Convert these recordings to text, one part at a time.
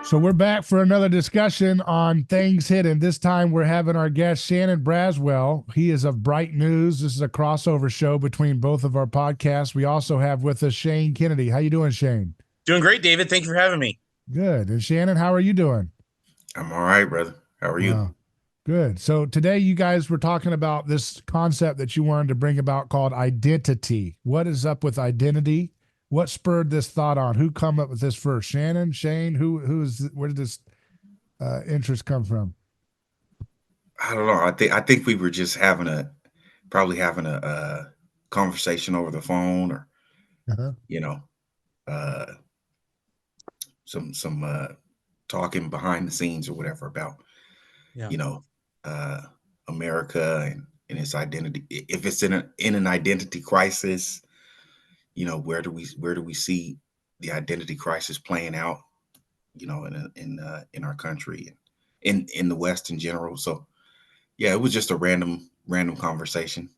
So we're back for another discussion on things hidden. This time we're having our guest Shannon Braswell. He is of Bright News. This is a crossover show between both of our podcasts. We also have with us Shane Kennedy. How you doing, Shane? Doing great, David. Thank you for having me. Good. And Shannon, how are you doing? I'm all right, brother. How are you? Wow. Good. So today you guys were talking about this concept that you wanted to bring about called identity. What is up with identity? What spurred this thought on? Who come up with this first? Shannon, Shane, who's where did this interest come from? I don't know. I think we were just probably having a conversation over the phone, or Uh-huh. you know, uh, some talking behind the scenes or whatever about Yeah. you know uh, America and its identity. If it's in an identity crisis, where do we see the identity crisis playing out? In our country and in the West in general. So yeah, it was just a random conversation,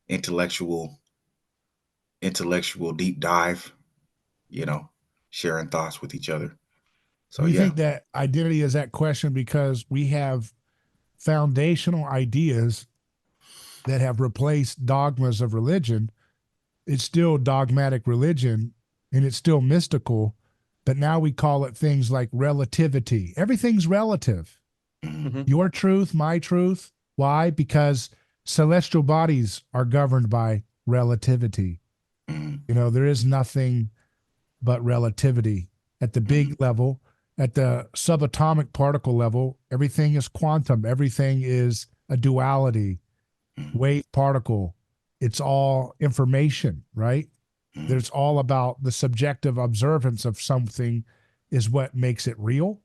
intellectual intellectual deep dive, you know, sharing thoughts with each other. Do So you yeah. think that identity is that question because we have foundational ideas that have replaced dogmas of religion? It's still dogmatic religion and it's still mystical, but now we call it things like relativity. Everything's relative. Mhm. hmm Your truth, my truth. Why? Because celestial bodies are governed by relativity. Mhm. There is nothing but relativity at the Mhm. big level, at the subatomic particle level. Everything is quantum, everything is a duality, Mhm. wave particle. It's all information, right? Mhm. There's all about the subjective observance of something is what makes it real.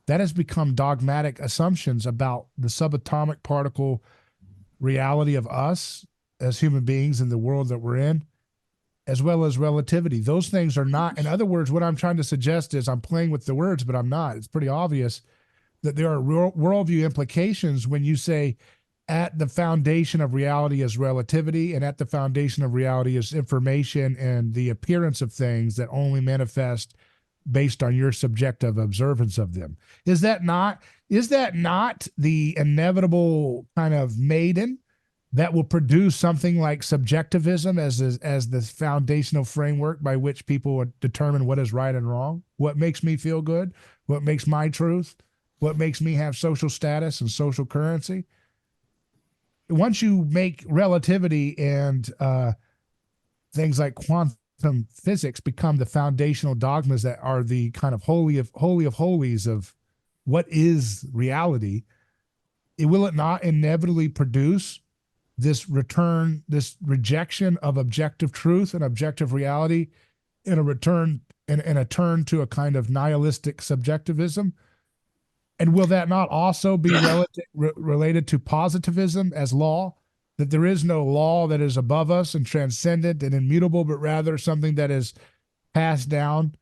That has become dogmatic assumptions about the subatomic particle reality of us as human beings in the world that we're in, as well as relativity. Those things are not, in other words, what I'm trying to suggest is I'm playing with the words, but I'm not. It's pretty obvious that there are worldview implications when you say at the foundation of reality is relativity, and at the foundation of reality is information and the appearance of things that only manifest based on your subjective observance of them. Is that not the inevitable kind of maiden that will produce something like subjectivism as the foundational framework by which people would determine what is right and wrong, what makes me feel good, what makes my truth, what makes me have social status and social currency? Once you make relativity and things like quantum physics become the foundational dogmas that are the kind of holy of holies of what is reality, it will it not inevitably produce this return, this rejection of objective truth and objective reality in a return in a turn to a kind of nihilistic subjectivism? And will that not also be related to positivism as law? That there is no law that is above us and transcendent and immutable, but rather something that is passed down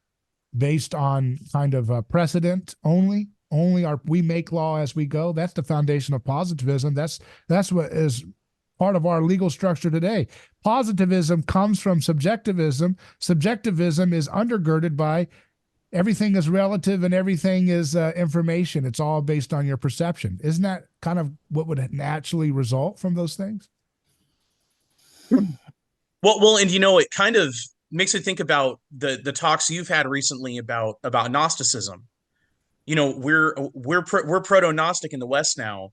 based on kind of a precedent only. Only we make law as we go. That's the foundation of positivism. That's what is part of our legal structure today. Positivism comes from subjectivism. Subjectivism is undergirded by everything is relative and everything is information. It's all based on your perception. Isn't that kind of what would naturally result from those things? and it kind of makes me think about the talks you've had recently about Gnosticism. We're proto Gnostic in the West now,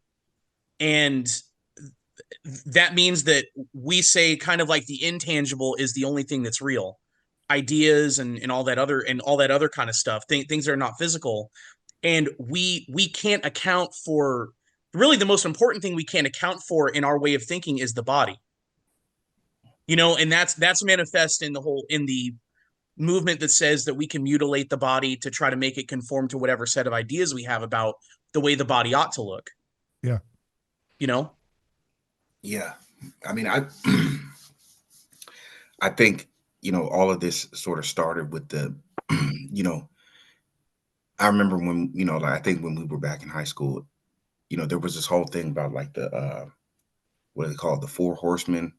and that means that we say kind of like the intangible is the only thing that's real, ideas and all that other kind of stuff, things that are not physical, and we can't account for really the most important thing we can't account for in our way of thinking is the body. And that's manifest in the movement that says that we can mutilate the body to try to make it conform to whatever set of ideas we have about the way the body ought to look Yeah. you know Yeah. I mean, I think, all of this sort of started with you know, I remember when, like I think when we were back in high school, there was this whole thing about like the what do they call it, the four horsemen,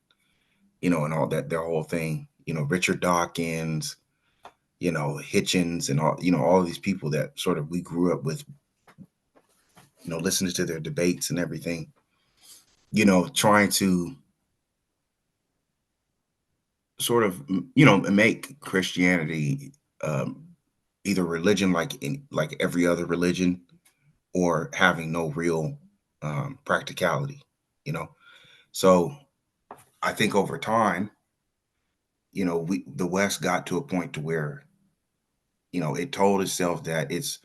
and all that, their whole thing, Richard Dawkins, Hitchens and all of these people that sort of we grew up with, listening to their debates and everything, trying to sort of, make Christianity either religion like every other religion, or having no real practicality, So I think over time, the West got to a point to where, it told itself that its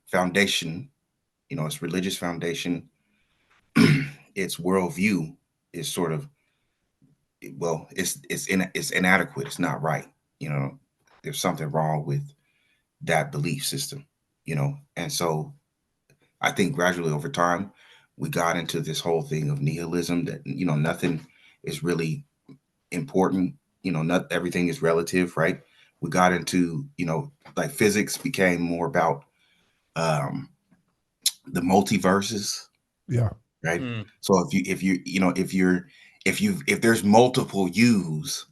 foundation, its religious foundation, its worldview is sort of, well, it's inadequate. It's not right. There's something wrong with that belief system, and so I think gradually over time we got into this whole thing of nihilism, that nothing is really important. Not everything is relative, right? We got into, like physics became more about the multiverses, Yeah. right? So if there's multiple yous,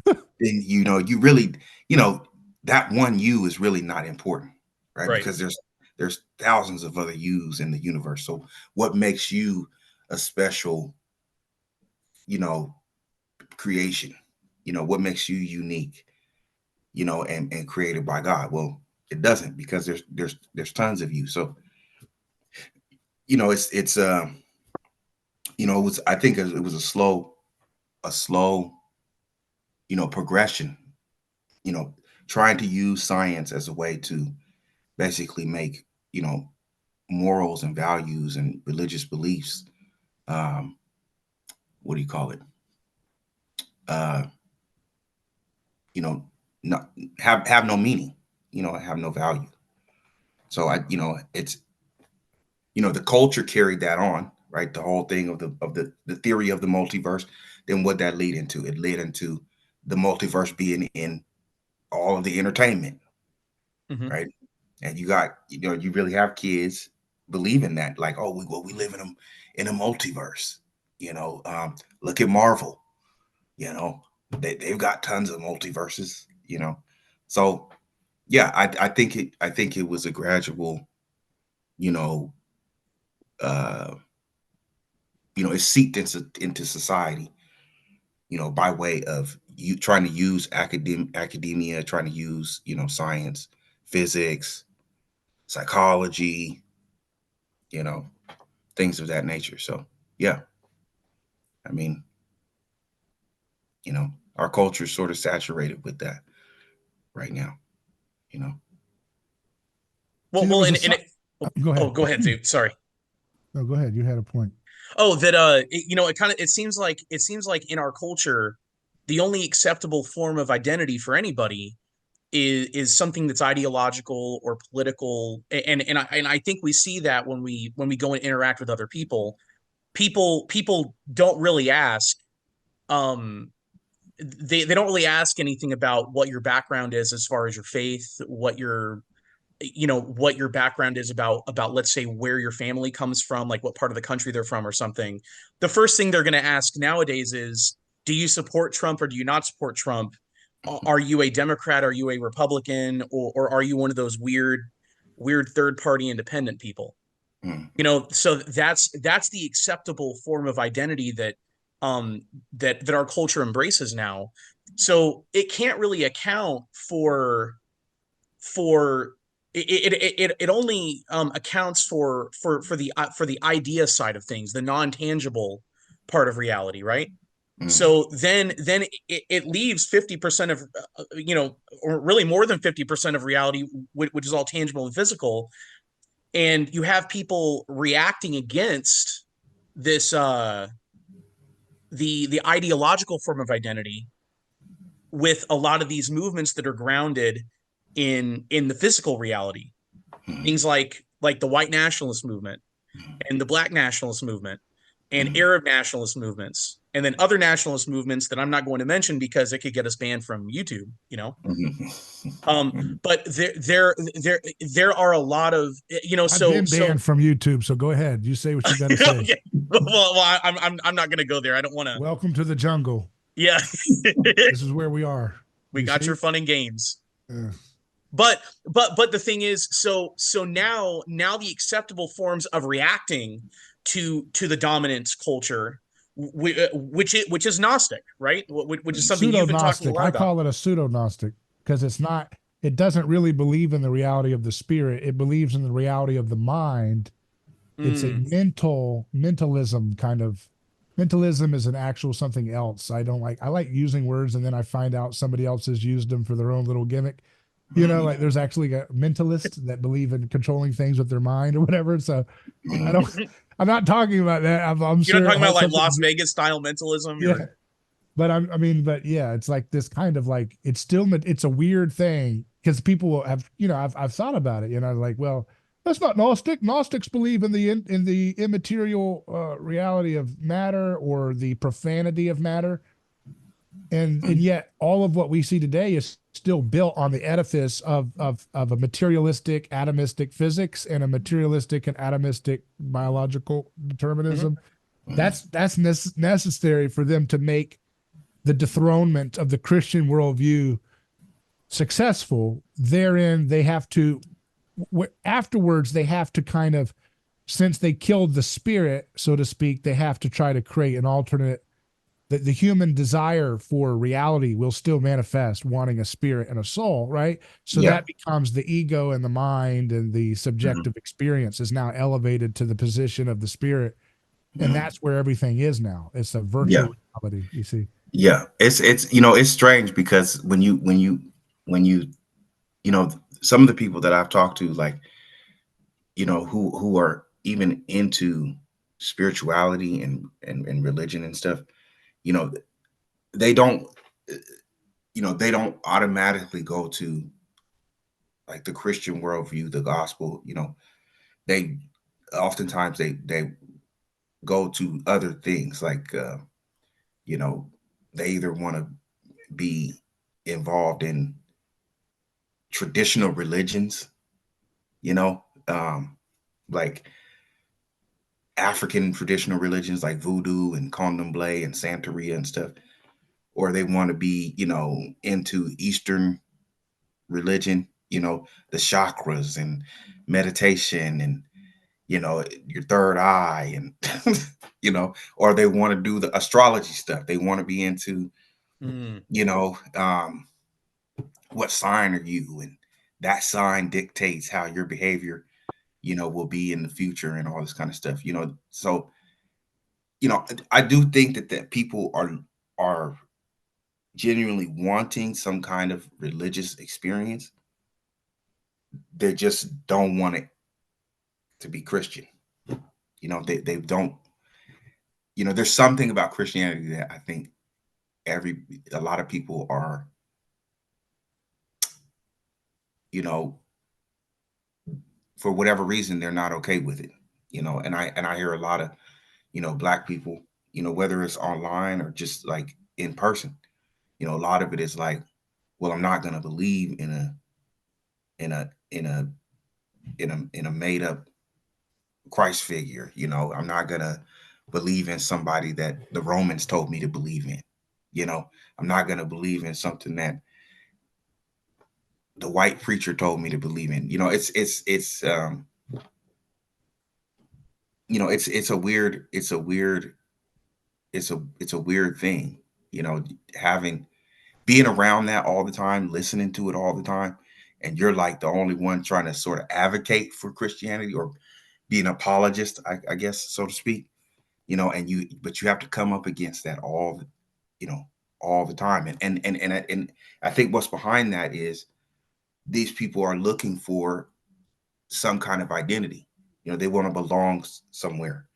then you really, that one you is really not important, right? Right. Because there's thousands of other yous in the universe. So what makes you a special, creation? What makes you unique, and created by God? Well, it doesn't, because there's tons of you. So it's it was, I think it was a slow progression, trying to use science as a way to basically make, morals and values and religious beliefs, um what do you call it, uh you know not have no meaning, have no value. So it's, the culture carried that on, right? The whole thing of the theory of the multiverse. Then what that lead into? It led into the multiverse being in all of the entertainment, Mm-hmm. right? And you really have kids believing that, like, oh, we live in a multiverse. Look at Marvel. They've got tons of multiverses. So yeah, I think it was a gradual, you know, uh, it seeped into society, by way of you trying to use academia, trying to use, science, physics, psychology, you know, things of that nature. So yeah, I mean, our culture is sort of saturated with that right now, you know. Well, See, there well, was a and it, oh, go ahead. go ahead, Zoo. Sorry. No, go ahead. You had a point. Oh, that it seems like in our culture, the only acceptable form of identity for anybody is something that's ideological or political, and I think we see that when we go and interact with other people. People don't really ask, um they don't really ask anything about what your background is as far as your faith, what your background is about, let's say, where your family comes from, like what part of the country they're from or something. The first thing they're going to ask nowadays is, do you support Trump or do you not support Trump? Are you a Democrat? Are you a Republican? Or are you one of those weird third party independent people? Mm. So that's the acceptable form of identity um that our culture embraces now. So it can't really account for it only accounts for the idea side of things, the non-tangible part of reality, right? Mm. So then it leaves 50% of or really more than 50% of reality, which is all tangible and physical, and you have people reacting against this the ideological form of identity with a lot of these movements that are grounded in the physical reality. Mm. Things like the white nationalist movement and the black nationalist movement and Mm. Arab nationalist movements, and then other nationalist movements that I'm not going to mention because it could get us banned from YouTube. Mm. But there are a lot of I've been banned from YouTube, so go ahead. You say what you got to say. okay. I'm not going to go there. I don't want to. Welcome to the jungle. Yeah. This is where we are. We You got see? your fun and games. but the thing is, so now the acceptable forms of reacting to the dominant culture, which is Gnostic, right? Which is something you've been talking a Pseudo-Gnostic. lot I about. call it a pseudo-Gnostic because it doesn't really believe in the reality of the spirit. It believes in the reality of the mind. It's a Mm. mentalism kind of. Mentalism is an actual something else. I like using words and then I find out somebody else has used them for their own little gimmick. Like there's actually a mentalist that believe in controlling things with their mind or whatever. So I don't, I'm not talking about that. I'm You're not sure it talking about has like something to Las do. Vegas style mentalism. Yeah. But but yeah, it's like this kind of like, it's a weird thing because people have, I've thought about it, like, well, that's not Gnostic. Gnostics believe in the immaterial reality of matter or the profanity of matter. And yet all of what we see today is still built on the edifice of a materialistic atomistic physics and a materialistic and atomistic biological Mhm. determinism. That's necessary for them to make the dethronement of the Christian worldview successful. Therein they have to, afterwards they have to kind of, since they killed the spirit, so to speak, they have to try to create an alternate. The human desire for reality will still manifest, wanting a spirit and a soul, right? So Yeah. that becomes the ego and the mind, and the Mhm. subjective experience is now elevated to the position of the spirit. And Mhm. that's where everything is now. It's a Yeah. virtual reality, you see. Yeah. It's it's strange because when you some of the people that I've talked to, like, who are even into spirituality and religion and stuff, you know, they don't they don't automatically go to like the Christian worldview, the gospel. They oftentimes they go to other things, like you know they either want to be involved in traditional religions, you know um like African traditional religions like voodoo and candomblé and santeria and stuff, or they want to be into Eastern religion, the chakras and meditation and your third eye, and or they want to do the astrology stuff. They want to be into Mm. you know what sign are you, and that sign dictates how your behavior will be in the future and all this kind of stuff. So I do think that people are genuinely wanting some kind of religious experience. They just don't want it to be Christian. They don't. There's something about Christianity that I think every a lot of people are, you know, for whatever reason, they're not okay with it. And I hear a lot of black people, whether it's online or just like in person. A lot of it is like, well, I'm not going to believe in a in a in a made up Christ figure. I'm not going to believe in somebody that the Romans told me to believe in. you know I'm not going to believe in something that the white preacher told me to believe in. It's a weird thing, having being around that all the time, listening to it all the time, and you're like the only one trying to sort of advocate for Christianity, or be an apologist, I guess, so to speak. But you have to come up against that you know all the time. And I think what's behind that is these people are looking for some kind of identity. They want to belong somewhere.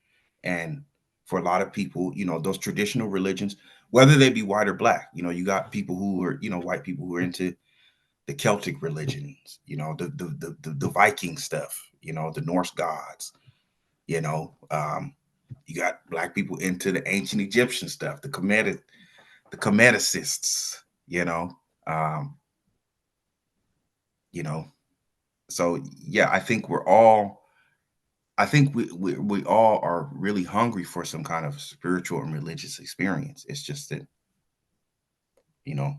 And for a lot of people, those traditional religions, whether they be white or black, you got people who are, white people who are into the Celtic religions, the Viking stuff, the Norse gods, you know. You got black people into the ancient Egyptian stuff, the Kemeticists, you know. Um, you know, so yeah, I think we all are really hungry for some kind of spiritual and religious experience. It's just that, you know,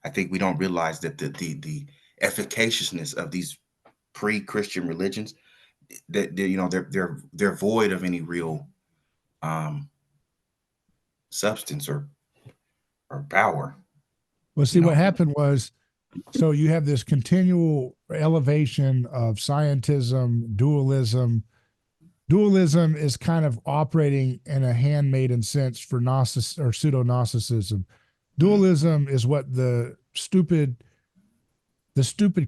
I think we don't realize that the efficaciousness of these pre-Christian religions, that they're void of any real um, substance or power. Well, You see, what know. happened was, so you have this continual elevation of scientism, dualism. Dualism is kind of operating in a handmaiden sense for Gnosis or pseudo Gnosticism. Mhm. Dualism is what the stupid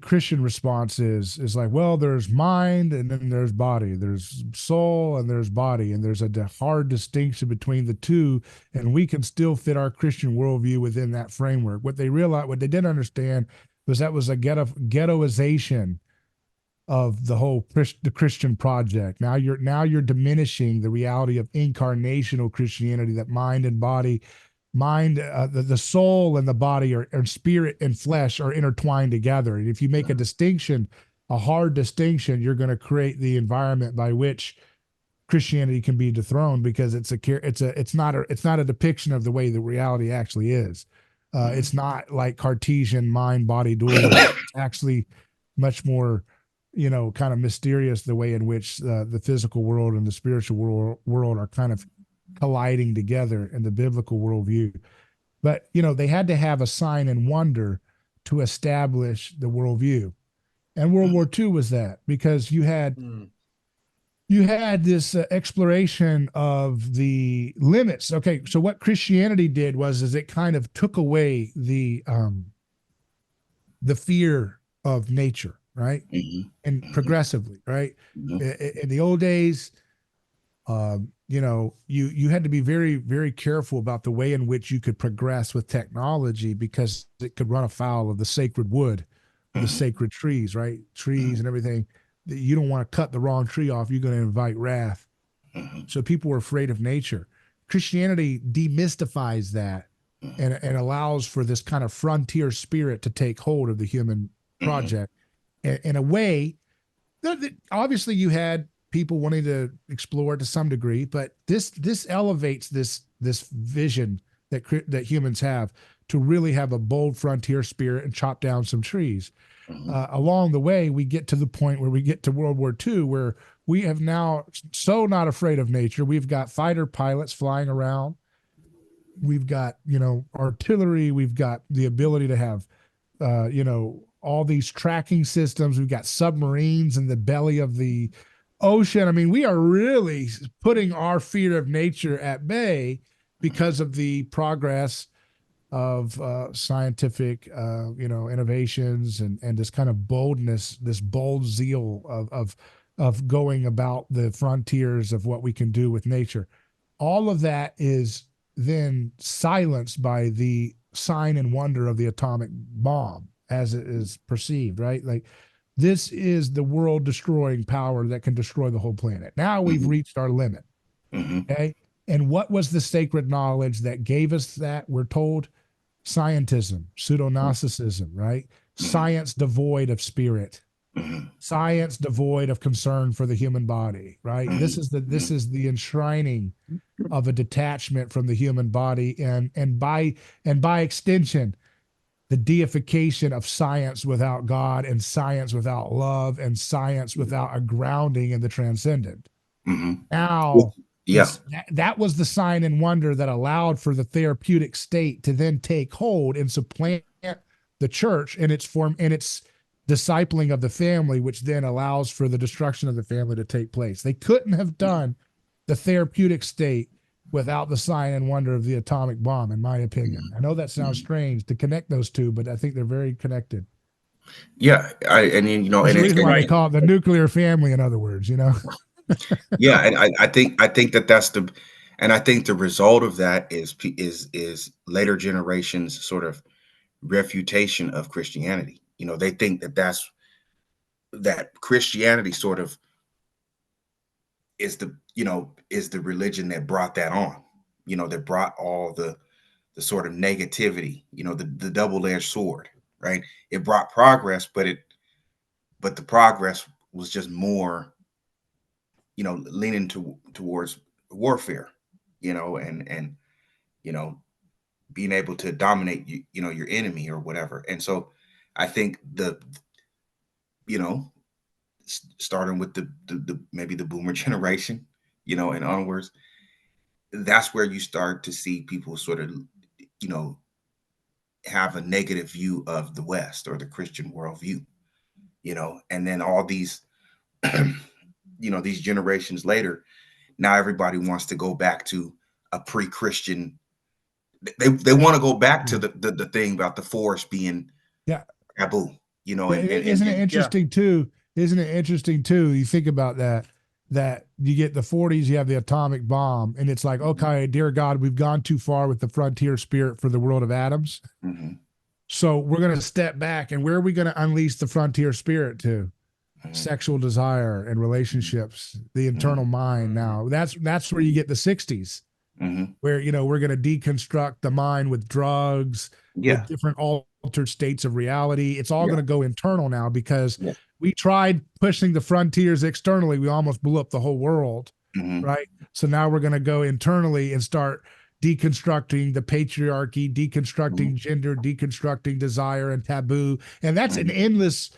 Christian response is like, well, there's mind and then there's body, there's soul and there's body, and there's a hard distinction between the two, and we can still fit our Christian worldview within that framework. What they didn't understand was that was a ghettoization of the Christian project. Now you're diminishing the reality of incarnational Christianity, that mind and body, the soul and the body are spirit and flesh are intertwined together. And if you make a distinction, a hard distinction, you're going to create the environment by which Christianity can be dethroned, because it's not a depiction of the way the reality actually is. Mhm. It's not like Cartesian mind body dualism. It's actually much more, kind of mysterious, the way in which the physical world and the spiritual world are kind of colliding together in the biblical worldview. But they had to have a sign and wonder to establish the worldview. And World Mhm. War II was that, because you had Mm. you had this exploration of the limits. Okay, so what Christianity did was it kind of took away the fear of nature, right? Mhm. And Mhm. progressively, right? Mhm. In the old days, you had to be very, very careful about the way in which you could progress with technology, because it could run afoul of the sacred wood, of the Mhm. sacred trees, right? Trees Mhm. and everything. You don't want to cut the wrong tree off. You're going to invite wrath. Mhm. So people were afraid of nature. Christianity demystifies that, Mhm. and allows for this kind of frontier spirit to take hold of the human Mhm. project in a way obviously you had people wanting to explore to some degree, but this elevates this vision that humans have, to really have a bold frontier spirit and chop down some trees. Mhm. Along the way, we get to the point where we get to World War II, where we have now so not afraid of nature. We've got fighter pilots flying around. We've got artillery. We've got the ability to have all these tracking systems. We've got submarines in the belly of the ocean. I mean, we are really putting our fear of nature at bay because of the progress of scientific, innovations, and this kind of boldness, this bold zeal of going about the frontiers of what we can do with nature. All of that is then silenced by the sign and wonder of the atomic bomb as it is perceived, right? Like, this is the world destroying power that can destroy the whole planet. Now we've Mhm. reached our limit. Mhm. Okay. And what was the sacred knowledge that gave us that? We're told scientism, pseudo Gnosticism, right? Mhm. Science devoid of spirit, Mhm. science devoid of concern for the human body, right? This Mhm. is the this Mhm. is the enshrining of a detachment from the human body, and by extension, the deification of science without God, and science without love, and science without a grounding in the transcendent. Mhm. Now, Yeah. that was the sign and wonder that allowed for the therapeutic state to then take hold and supplant the church in its discipling of the family, which then allows for the destruction of the family to take place. They couldn't have done the therapeutic state without the sign and wonder of the atomic bomb, in my opinion. Mhm. I know that sounds Mhm. strange to connect those two, but I think they're very connected. Yeah. And then There's a reason why they Right. call it the nuclear family, in other words. yeah, and I think that's and I think the result of that is later generations sort of refutation of Christianity. They think that Christianity sort of is the religion that brought that on. That brought all the sort of negativity. The double-edged sword, right? It brought progress, but the progress was just more, leaning towards warfare, and you know being able to dominate your enemy or whatever. And so I think you know, starting with the maybe the boomer generation, and onwards, that's where you start to see people sort of, you know, have a negative view of the West or the Christian worldview, and then all these, these generations later, now everybody wants to go back to a pre-Christian. They want to go back to the thing about the forest being Yeah. taboo, Yeah, isn't it and interesting too? Isn't it interesting too? You think about that you get the 40s, you have the atomic bomb, and it's like, okay, dear God, we've gone too far with the frontier spirit for the world of atoms. mm-hmm, So we're going to step back, and where are we going to unleash the frontier spirit to? mm-hmm, Sexual desire and relationships, the internal mm-hmm, mind. Now that's where you get the 60s, mm-hmm. where we're going to deconstruct the mind with drugs, with Yeah, different altered states of reality. It's all yeah, going to go internal now because yeah, we tried pushing the frontiers externally. We almost blew up the whole world, mm-hmm, right? So now we're going to go internally and start deconstructing the patriarchy, mm-hmm, deconstructing gender, deconstructing desire and taboo. And mm-hmm.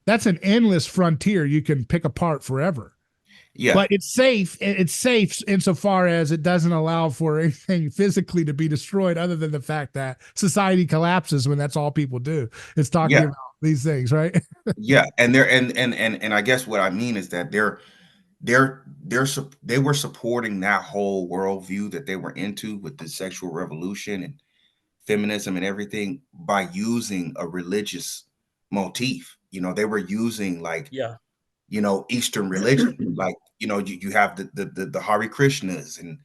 that's an endless frontier you can pick apart forever. Yeah, But it's safe. It's safe insofar as it doesn't allow for anything physically to be destroyed, other than the fact that society collapses when that's all people do. It's talking yeah, about these things, right? yeah. And they're and I guess what I mean is that they were supporting that whole worldview that they were into with the sexual revolution and feminism and everything by using a religious motif. They were using, like, Yeah. Eastern religion, like, you have the Hare Krishnas, and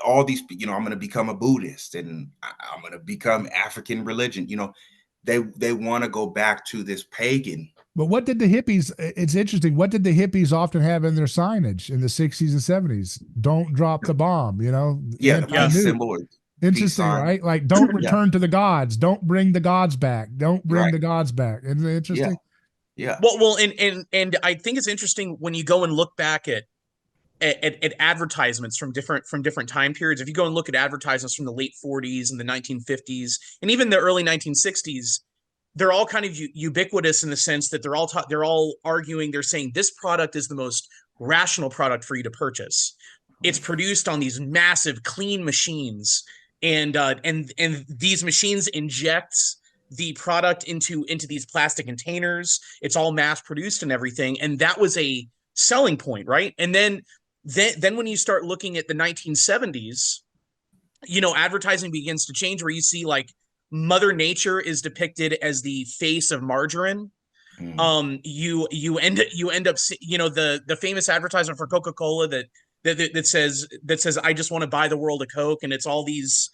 all these, I'm going to become a Buddhist, and I'm going to become African religion. They want to go back to this pagan. But what did the hippies? It's interesting. What did the hippies often have in their signage in the 60s and 70s? Don't drop the bomb. Yeah, the peace Anti-nuke. symbol or peace Interesting, sign. right? Like, don't Yeah, return to the gods. Don't bring the gods back. Don't bring right. the gods back. Isn't it Yeah, interesting? yeah. Well, and I think it's interesting when you go and look back at advertisements from different time periods. If you go and look at advertisements from the late 40s and the 1950s and even the early 1960s, they're all kind of ubiquitous in the sense that they're all arguing. They're saying this product is the most rational product for you to purchase. It's produced on these massive clean machines, and these machines inject the product into these plastic containers. It's all mass produced and everything, and that was a selling point, right? And then when you start looking at the 1970s, advertising begins to change, where you see like Mother Nature is depicted as the face of margarine. Mm, You end up the famous advertisement for Coca-Cola that says I just want to buy the world a Coke, and it's all these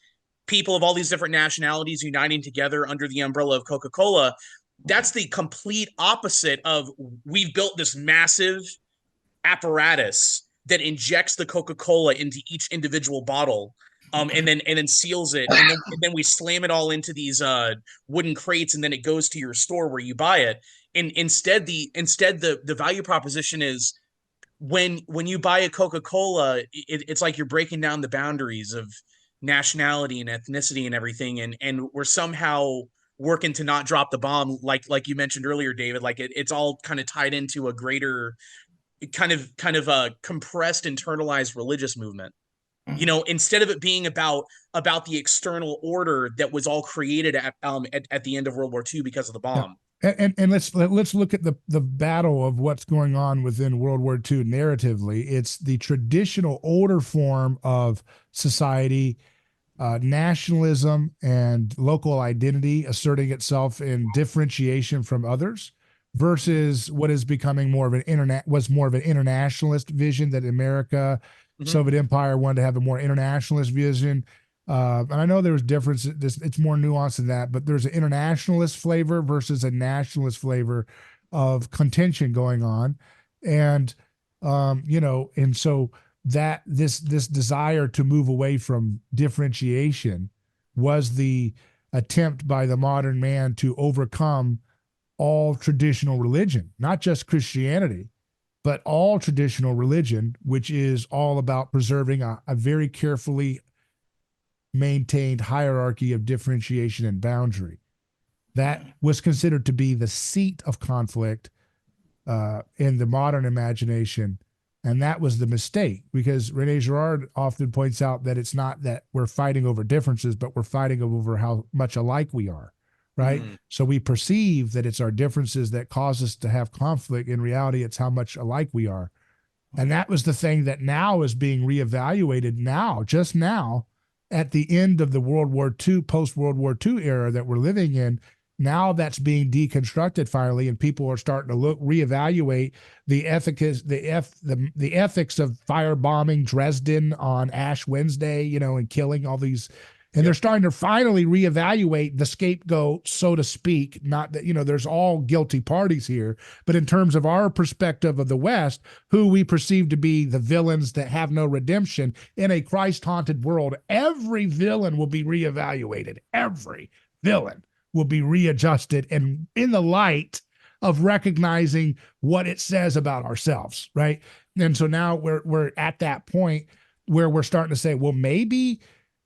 people of all these different nationalities uniting together under the umbrella of Coca-Cola. That's the complete opposite of, we've built this massive apparatus that injects the Coca-Cola into each individual bottle, and then seals it, and then we slam it all into these wooden crates, and then it goes to your store where you buy it. And instead the value proposition is, when you buy a Coca-Cola, it's like you're breaking down the boundaries of nationality and ethnicity and everything, and we're somehow working to not drop the bomb, like you mentioned earlier, David. Like it's all kind of tied into a greater kind of a compressed, internalized religious movement. mm. Instead of it being about the external order that was all created at the end of World War II because of the Yeah. bomb. And let's look at the battle of what's going on within World War II narratively. It's the traditional older form of society, nationalism and local identity asserting itself in differentiation from others, versus what is becoming more of an internationalist vision, that America, Mm-hmm. Soviet Empire wanted to have a more internationalist vision. And I know there's difference. It's more nuanced than that, but there's an internationalist flavor versus a nationalist flavor of contention going on, and and so that this desire to move away from differentiation was the attempt by the modern man to overcome all traditional religion, not just Christianity, but all traditional religion, which is all about preserving a very carefully maintained hierarchy of differentiation and boundary. That was considered to be the seat of conflict in the modern imagination. And that was the mistake, because Rene Girard often points out that it's not that we're fighting over differences, but we're fighting over how much alike we are, right? Mm. So we perceive that it's our differences that cause us to have conflict. In reality, it's how much alike we are. And that was the thing that now is being reevaluated now, just now, at the end of the World War II, post-World War II era that we're living in. Now that's being deconstructed finally, and people are starting to reevaluate the ethics, the ethics of firebombing Dresden on Ash Wednesday, and killing all these. And they're starting to finally reevaluate the scapegoat, so to speak. Not that, there's all guilty parties here, but in terms of our perspective of the West, who we perceive to be the villains that have no redemption in a Christ-haunted world, every villain will be reevaluated. Every villain will be readjusted, and in the light of recognizing what it says about ourselves, right? And so now we're at that point where we're starting to say, well, maybe,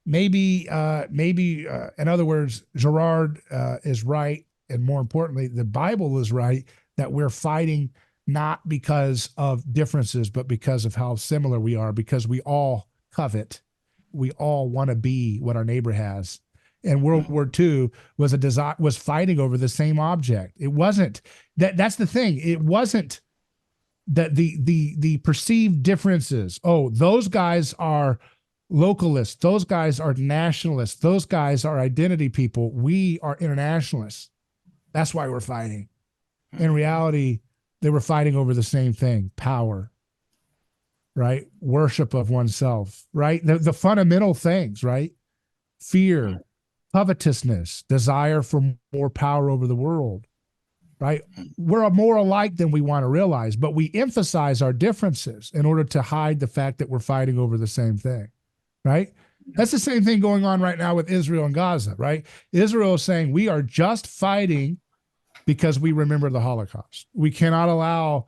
in other words, Girard is right, and more importantly, the Bible is right, that we're fighting not because of differences, but because of how similar we are, because we all covet, we all want to be what our neighbor has. And World War II was fighting over the same object. It wasn't that's the thing. It wasn't that the perceived differences. Oh, those guys are localists. Those guys are nationalists. Those guys are identity people. We are internationalists. That's why we're fighting. In reality, they were fighting over the same thing: power, right? Worship of oneself, right? The fundamental things, right? Fear, covetousness, desire for more power over the world, right? We're more alike than we want to realize, but we emphasize our differences in order to hide the fact that we're fighting over the same thing, right? That's the same thing going on right now with Israel and Gaza, right? Israel is saying we are just fighting because we remember the Holocaust. We cannot allow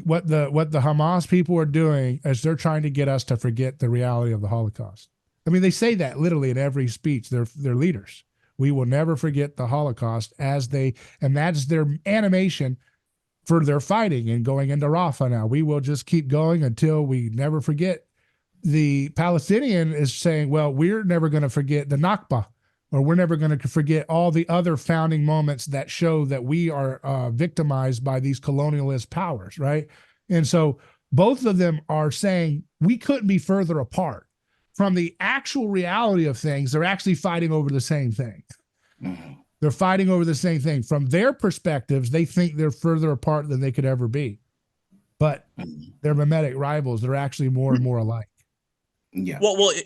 what the Hamas people are doing as they're trying to get us to forget the reality of the Holocaust. I mean, they say that literally in every speech. They're leaders. We will never forget the Holocaust, and that's their animation for their fighting and going into Rafah now. We will just keep going until we never forget. The Palestinian is saying, well, we're never going to forget the Nakba, or we're never going to forget all the other founding moments that show that we are victimized by these colonialist powers, right? And so both of them are saying we couldn't be further apart. From the actual reality of things, they're actually fighting over the same thing. Mm-hmm. They're fighting over the same thing. From their perspectives, they think they're further apart than they could ever be. But they're mimetic rivals. They're actually more and more alike. Yeah. And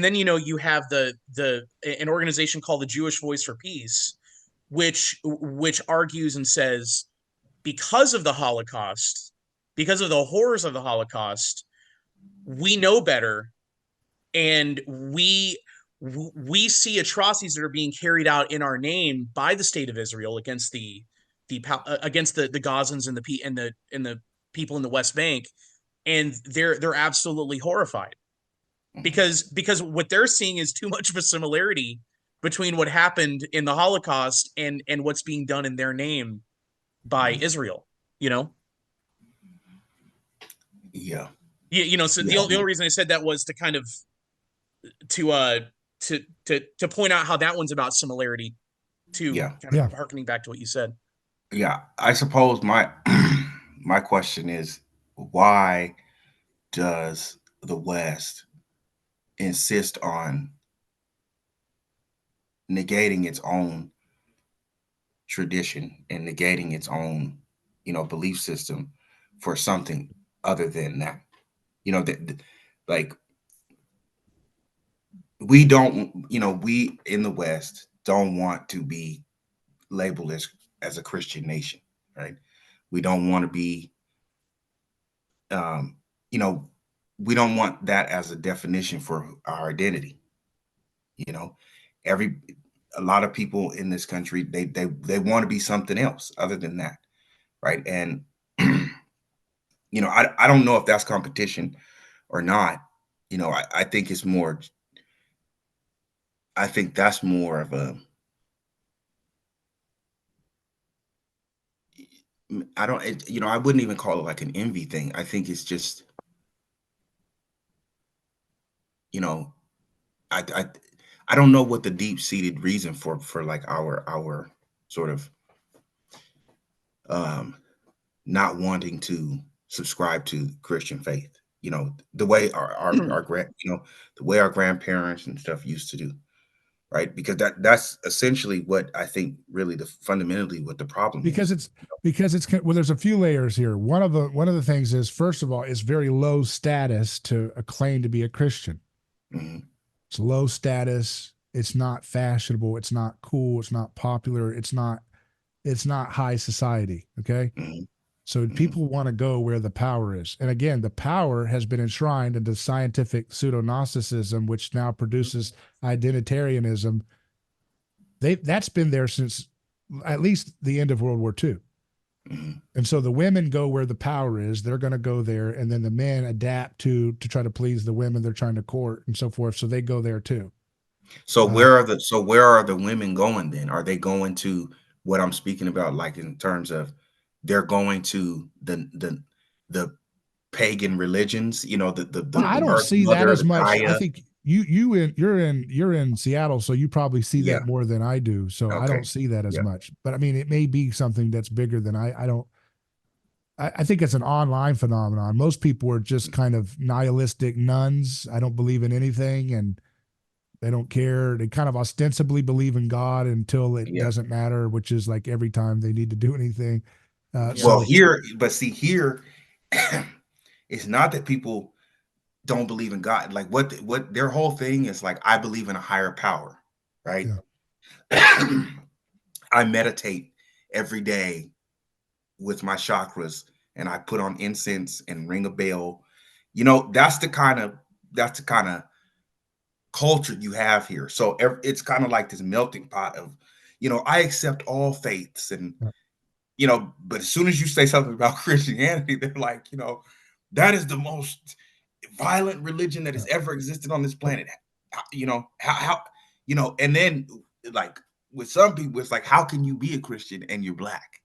then you have an organization called the Jewish Voice for Peace, which argues and says, because of the Holocaust, because of the horrors of the Holocaust, we know better, and we see atrocities that are being carried out in our name by the state of Israel against the Gazans and the people in the West Bank, and they're absolutely horrified because what they're seeing is too much of a similarity between what happened in the Holocaust and what's being done in their name by Israel. Yeah. So the only reason I said that was to kind of to point out how that one's about similarity to kind of harkening back to what you said. Yeah, I suppose my question is, why does the West insist on negating its own tradition and negating its own, belief system for something other than that? Like, we don't, we in the West don't want to be labeled as a Christian nation, right? We don't want to be, we don't want that as a definition for our identity. A lot of people in this country, they want to be something else other than that, right? And I don't know if that's competition or not, I think it's more. I think that's more of a. I don't. I wouldn't even call it like an envy thing. I think it's just. You know, I I I don't know what the deep seated reason for like our sort of um not wanting to subscribe to Christian faith. The way our the way our grandparents and stuff used to do, right? Because that's essentially what I think really the fundamentally what the problem because is. it's well, there's a few layers here. One of the things is, first of all, it's very low status to claim to be a Christian. Hmm. It's low status. It's not fashionable. It's not cool. It's not popular. It's not high society. Okay. Hmm. So Hmm. people want to go where the power is. And again, the power has been enshrined into scientific pseudo Gnosticism, which now produces identitarianism. That's been there since at least the end of World War II. Hmm. And so the women go where the power is. They're going to go there, and then the men adapt to try to please the women they're trying to court and so forth. So they go there too. So Uh, where are the women going then? Are they going to what I'm speaking about, like in terms of they're going to the pagan religions, well, I the don't Earth see that Mother, as the much. I Gaia? think you're in Seattle, so you probably see Yeah. that more than I do. So I Okay. don't see that as Yeah. much. But I mean, it may be something that's bigger than I don't. I think it's an online phenomenon. Most people are just kind of nihilistic nuns. I don't believe in anything, and they don't care. They kind of ostensibly believe in God until it Yeah. doesn't matter, which is like every time they need to do anything. Yeah. Well, So here, it's not that people don't believe in God. Like what their whole thing is like, I believe in a higher power, right? yeah, I meditate every day with my chakras and I put on incense and ring a bell. That's the kind of culture you have here. So it's kind of like this melting pot of, I accept all faiths and yeah. but as soon as you say something about Christianity, they're like, that is the most violent religion that Yeah. has ever existed on this But planet. How and then like with some people, it's like, how can you be a Christian and you're black?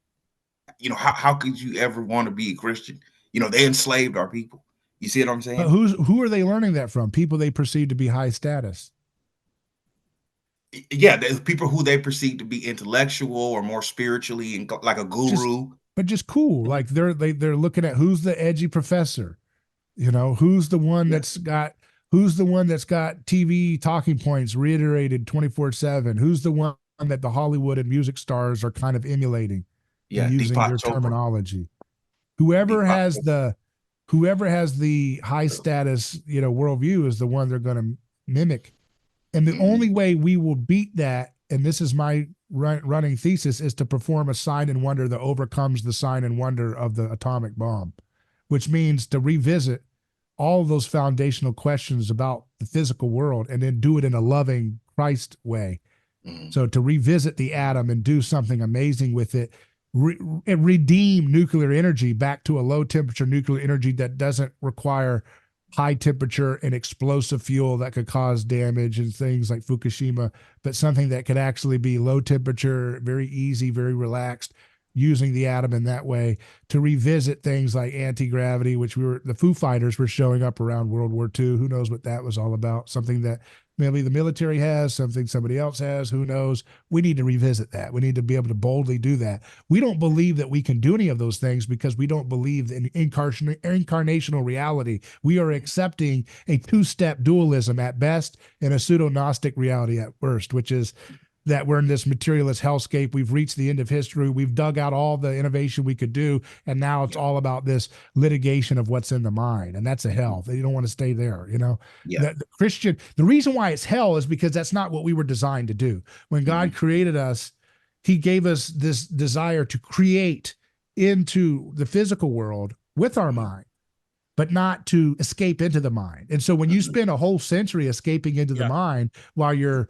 How could you ever want to be a Christian? They enslaved our people. You see what I'm but saying? who are they learning that from? People they perceive to be high status. Yeah, the people who they perceive to be intellectual or more spiritually and like a Just guru. but just cool. Like they're looking at who's the edgy professor. Who's the one Yeah, that's got TV talking points reiterated 24/7? Who's the one that the Hollywood and music stars are kind of emulating and yeah, using Deepak their Chopra. terminology? Whoever Deepak has Chopra. the whoever has the high status, worldview is the one they're going to mimic. And the Hmm. only way we will beat that, and this is my running thesis, is to perform a sign and wonder that overcomes the sign and wonder of the atomic bomb, which means to revisit all of those foundational questions about the physical world and then do it in a loving Christ way. Hmm. So to revisit the atom and do something amazing with it, and redeem nuclear energy back to a low temperature nuclear energy that doesn't require high temperature and explosive fuel that could cause damage and things like Fukushima, but something that could actually be low temperature, very easy, very relaxed, using the atom in that way to revisit things like anti-gravity, which the Foo Fighters were showing up around World War II. Who knows what that was all about? Something that maybe the military has, something somebody else has, who knows? We need to revisit that. We need to be able to boldly do that. We don't believe that we can do any of those things because we don't believe in incarnational reality. We are accepting a two-step dualism at best and a pseudo-gnostic reality at worst, which is that we're in this materialist hellscape. We've reached the end of history. We've dug out all the innovation we could do. And now it's Yeah, all about this litigation of what's in the mind. And that's a hell. They don't want to stay there. yeah. The reason why it's hell is because that's not what we were designed to do. When God Hmm. created us, he gave us this desire to create into the physical world with our Hmm. mind, but not to escape into the mind. And so when you Hmm. spend a whole century escaping into the Yeah. mind while your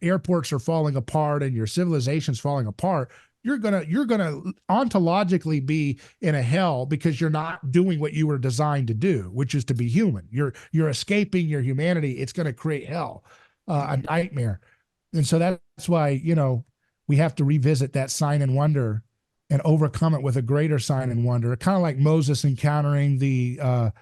airports are falling apart and your civilization's falling apart, you're gonna ontologically be in a hell because you're not doing what you were designed to do, which is to be human. You're escaping your humanity. It's going to create hell, a nightmare. And so that's why, we have to revisit that sign and wonder and overcome it with a greater sign and wonder. Kind of like Moses encountering the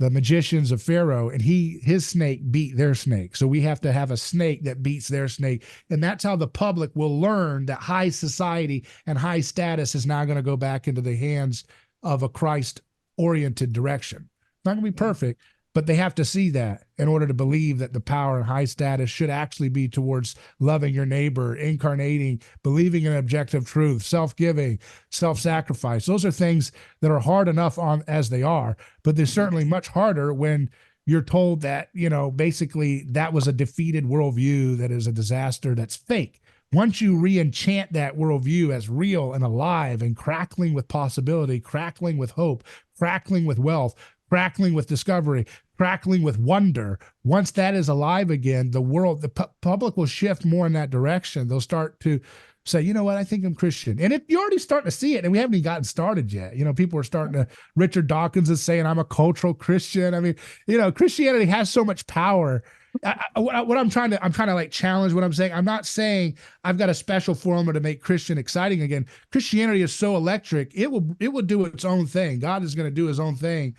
magicians of Pharaoh, and his snake beat their snake. So we have to have a snake that beats their snake. And that's how the public will learn that high society and high status is now going to go back into the hands of a Christ-oriented direction. It's not going to be perfect, but they have to see that in order to believe that the power and high status should actually be towards loving your neighbor, incarnating, believing in objective truth, self-giving, self-sacrifice. Those are things that are hard enough on as they are, but they're certainly much harder when you're told that, basically that was a defeated worldview that is a disaster, that's fake. Once you re-enchant that worldview as real and alive and crackling with possibility, crackling with hope, crackling with wealth, crackling with discovery, crackling with wonder. Once that is alive again, the public will shift more in that direction. They'll start to say, you know what, I think I'm Christian. And you're already starting to see it, and we haven't even gotten started yet. People are starting to, Richard Dawkins is saying, I'm a cultural Christian. I mean, Christianity has so much power. I'm trying to like challenge what I'm saying. I'm not saying I've got a special formula to make Christian exciting again. Christianity is so electric. It will do its own thing. God is going to do his own thing.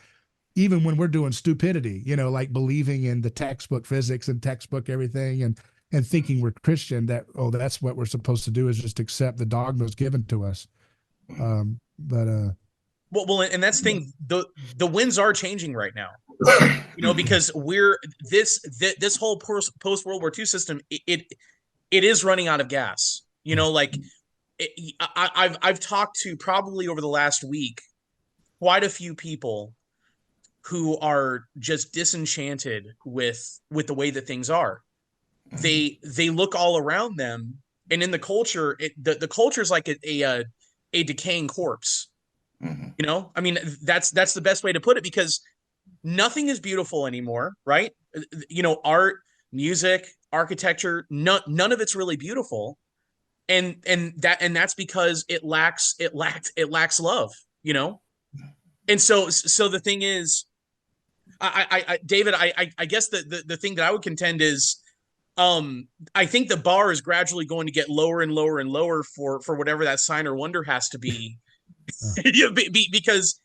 Even when we're doing stupidity, like believing in the textbook physics and textbook everything and thinking we're Christian, that's what we're supposed to do, is just accept the dogmas given to us. Well, and that's the thing, the winds are changing right now, because this whole post World War II system, it is running out of gas, I've talked to, probably over the last week, quite a few people who are just disenchanted with the way that things are. They look all around them, and in the culture, the culture is like a decaying corpse. I mean, that's the best way to put it, because nothing is beautiful anymore, right? Art, music, architecture, none of it's really beautiful, and that's because it lacks love, And so the thing is, David, I guess the thing that I would contend is, I think the bar is gradually going to get lower and lower and lower for whatever that sign or wonder has to be, because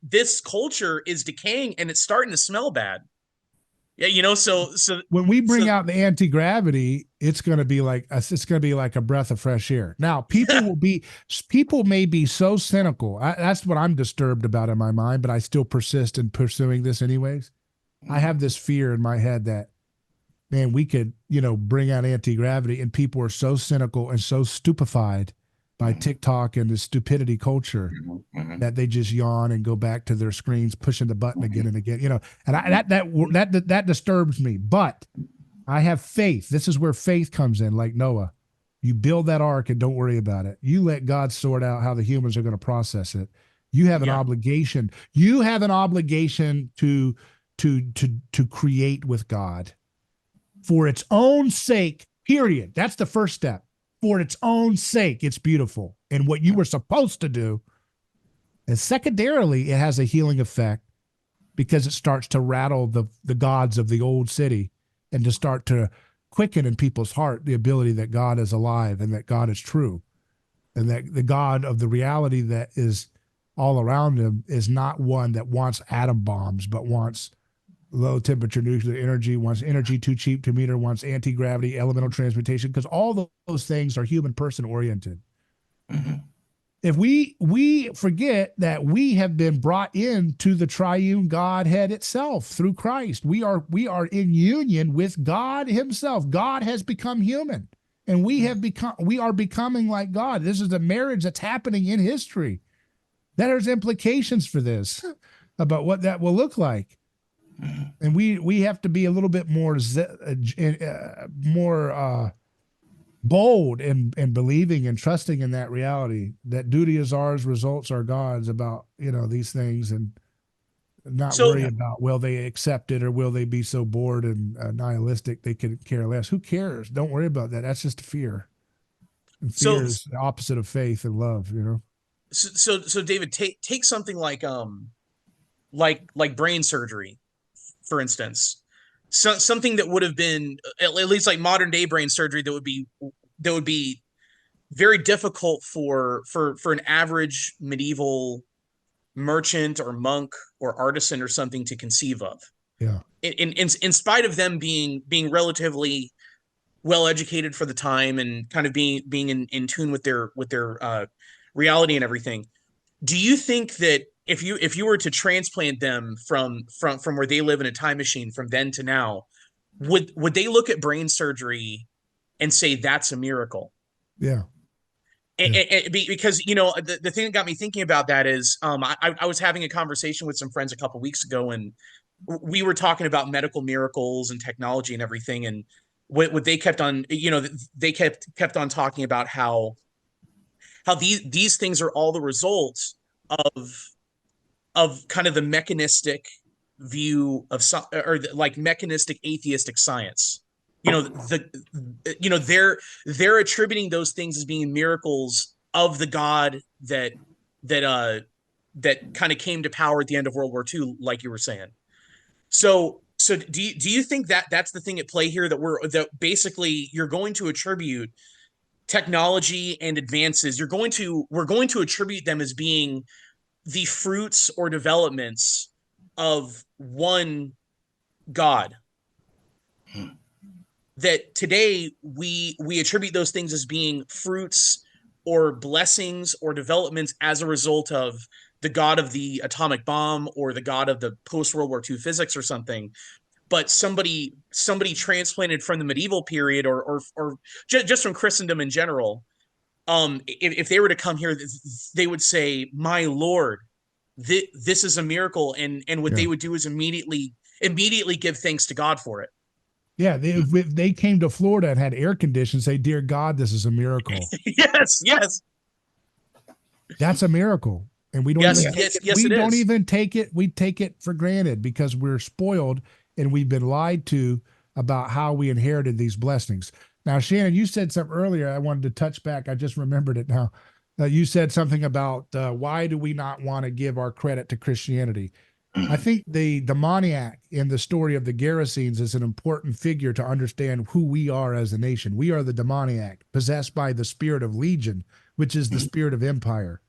this culture is decaying and it's starting to smell bad. Yeah, so when we bring out the anti-gravity, it's going to be like a breath of fresh air. Now, people may be so cynical. That's what I'm disturbed about in my mind, but I still persist in pursuing this anyways. I have this fear in my head that, man, we could, bring out anti-gravity, and people are so cynical and so stupefied by TikTok and the stupidity culture that they just yawn and go back to their screens, pushing the button again and again, and that disturbs me. But I have faith. This is where faith comes in. Like Noah, you build that ark and don't worry about it. You let God sort out how the humans are going to process it. You have an obligation. You have an obligation to create with God for its own sake, period. That's the first step. For its own sake, it's beautiful. And what you were supposed to do. And secondarily, it has a healing effect because it starts to rattle the gods of the old city and to start to quicken in people's heart the ability that God is alive and that God is true. And that the God of the reality that is all around them is not one that wants atom bombs, but wants low temperature nuclear energy, wants energy too cheap to meter, wants anti-gravity, elemental transmutation, because all those things are human person oriented. If we forget that we have been brought into the triune Godhead itself through Christ, we are in union with God himself. God has become human, and we are becoming like God. This is a marriage that's happening in history. There's implications for this about what that will look like. And we have to be a little bit more bold in believing and trusting in that reality, that duty is ours, results are God's, about these things, and not worry about will they accept it or will they be so bored and nihilistic they could care less. Who cares? Don't worry about that. That's just a fear. And So fear is the opposite of faith and love, you know? so David, take something like brain surgery, for instance. Something that would have been at least like modern day brain surgery that would be very difficult for an average medieval merchant or monk or artisan or something to conceive of. Yeah. In spite of them being relatively well educated for the time and kind of being in tune with their reality and everything. Do you think that if you were to transplant them from where they live in a time machine from then to now, would they look at brain surgery and say that's a miracle? Yeah. Yeah. Because you know the thing that got me thinking about that is I was having a conversation with some friends a couple weeks ago, and we were talking about medical miracles and technology and everything, and what they kept on, you know, they kept on talking about how these things are all the results of kind of the mechanistic view of some, or like mechanistic atheistic science. You know, they're attributing those things as being miracles of the God that kind of came to power at the end of World War II, like you were saying. So do you think that that's the thing at play here, that basically you're going to attribute technology and advances, we're going to attribute them as being the fruits or developments of one God? That today we attribute those things as being fruits or blessings or developments as a result of the God of the atomic bomb or the God of the post World War II physics or something. But somebody transplanted from the medieval period or just from Christendom in general, if they were to come here, they would say, "My Lord, this is a miracle," and what Yeah. they would do is immediately give thanks to God for it. Yeah. If they came to Florida and had air conditions, say, "Dear God, this is a miracle." Yes. That's a miracle. And we don't Yes, even yes, take it, yes, we it don't is. even take it, we take it for granted because we're spoiled and we've been lied to about how we inherited these blessings. Now, Shannon, you said something earlier. I wanted to touch back. I just remembered it now. You said something about why do we not want to give our credit to Christianity? I think the demoniac in the story of the Gerasenes is an important figure to understand who we are as a nation. We are the demoniac possessed by the spirit of legion, which is the spirit of empire.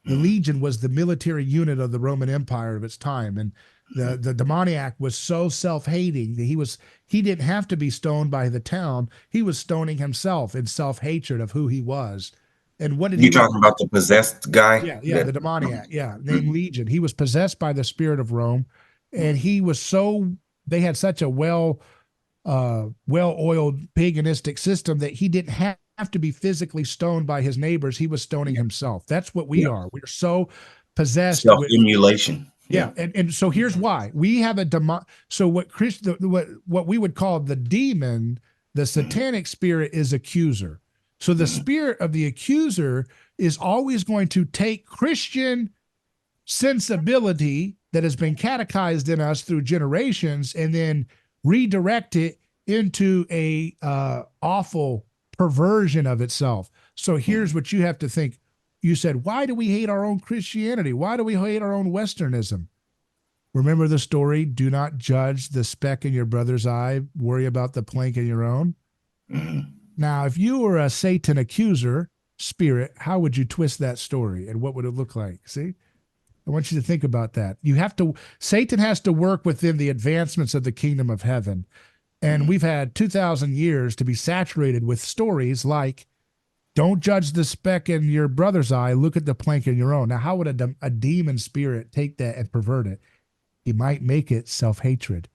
The legion was the military unit of the Roman Empire of its time, and the demoniac was so self-hating that he didn't have to be stoned by the town. He was stoning himself in self-hatred of who he was. And what did he You want? talking about the possessed guy? Yeah, the demoniac, named Legion. He was possessed by the spirit of Rome, and he was they had such a well-oiled paganistic system that he didn't have to be physically stoned by his neighbors. He was stoning himself. That's what we are. We're so possessed with Self-emulation. And so here's why we have a demon. So what we would call the demon, the satanic spirit, is accuser. So the spirit of the accuser is always going to take Christian sensibility that has been catechized in us through generations and then redirect it into a awful perversion of itself. So here's what you have to think. You said, why do we hate our own Christianity? Why do we hate our own Westernism? Remember the story, do not judge the speck in your brother's eye, worry about the plank in your own. Now, if you were a Satan accuser spirit, how would you twist that story and what would it look like? See? I want you to think about that. Satan has to work within the advancements of the kingdom of heaven. And we've had 2,000 years to be saturated with stories like, don't judge the speck in your brother's eye, look at the plank in your own. Now, how would a demon spirit take that and pervert it? He might make it self-hatred.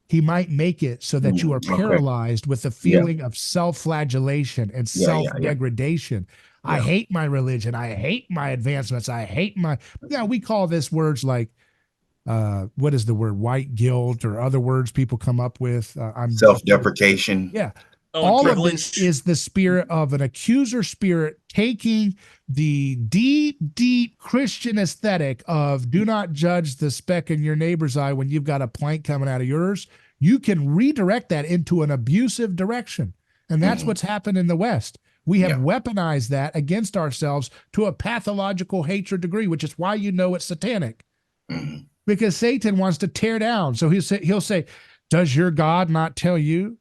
He might make it so that you are paralyzed with the feeling of self-flagellation and self-degradation. I hate my religion. I hate my advancements. I hate we call this words like, what is the word? White guilt or other words people come up with. Self-deprecation. Yeah. All of this is the spirit of an accuser spirit taking the deep Christian aesthetic of do not judge the speck in your neighbor's eye when you've got a plank coming out of yours. You can redirect that into an abusive direction. And that's what's happened in the West. We have Yeah. weaponized that against ourselves to a pathological hatred degree, which is why you know it's satanic. Mhm. Because Satan wants to tear down. So he'll say, does your God not tell you?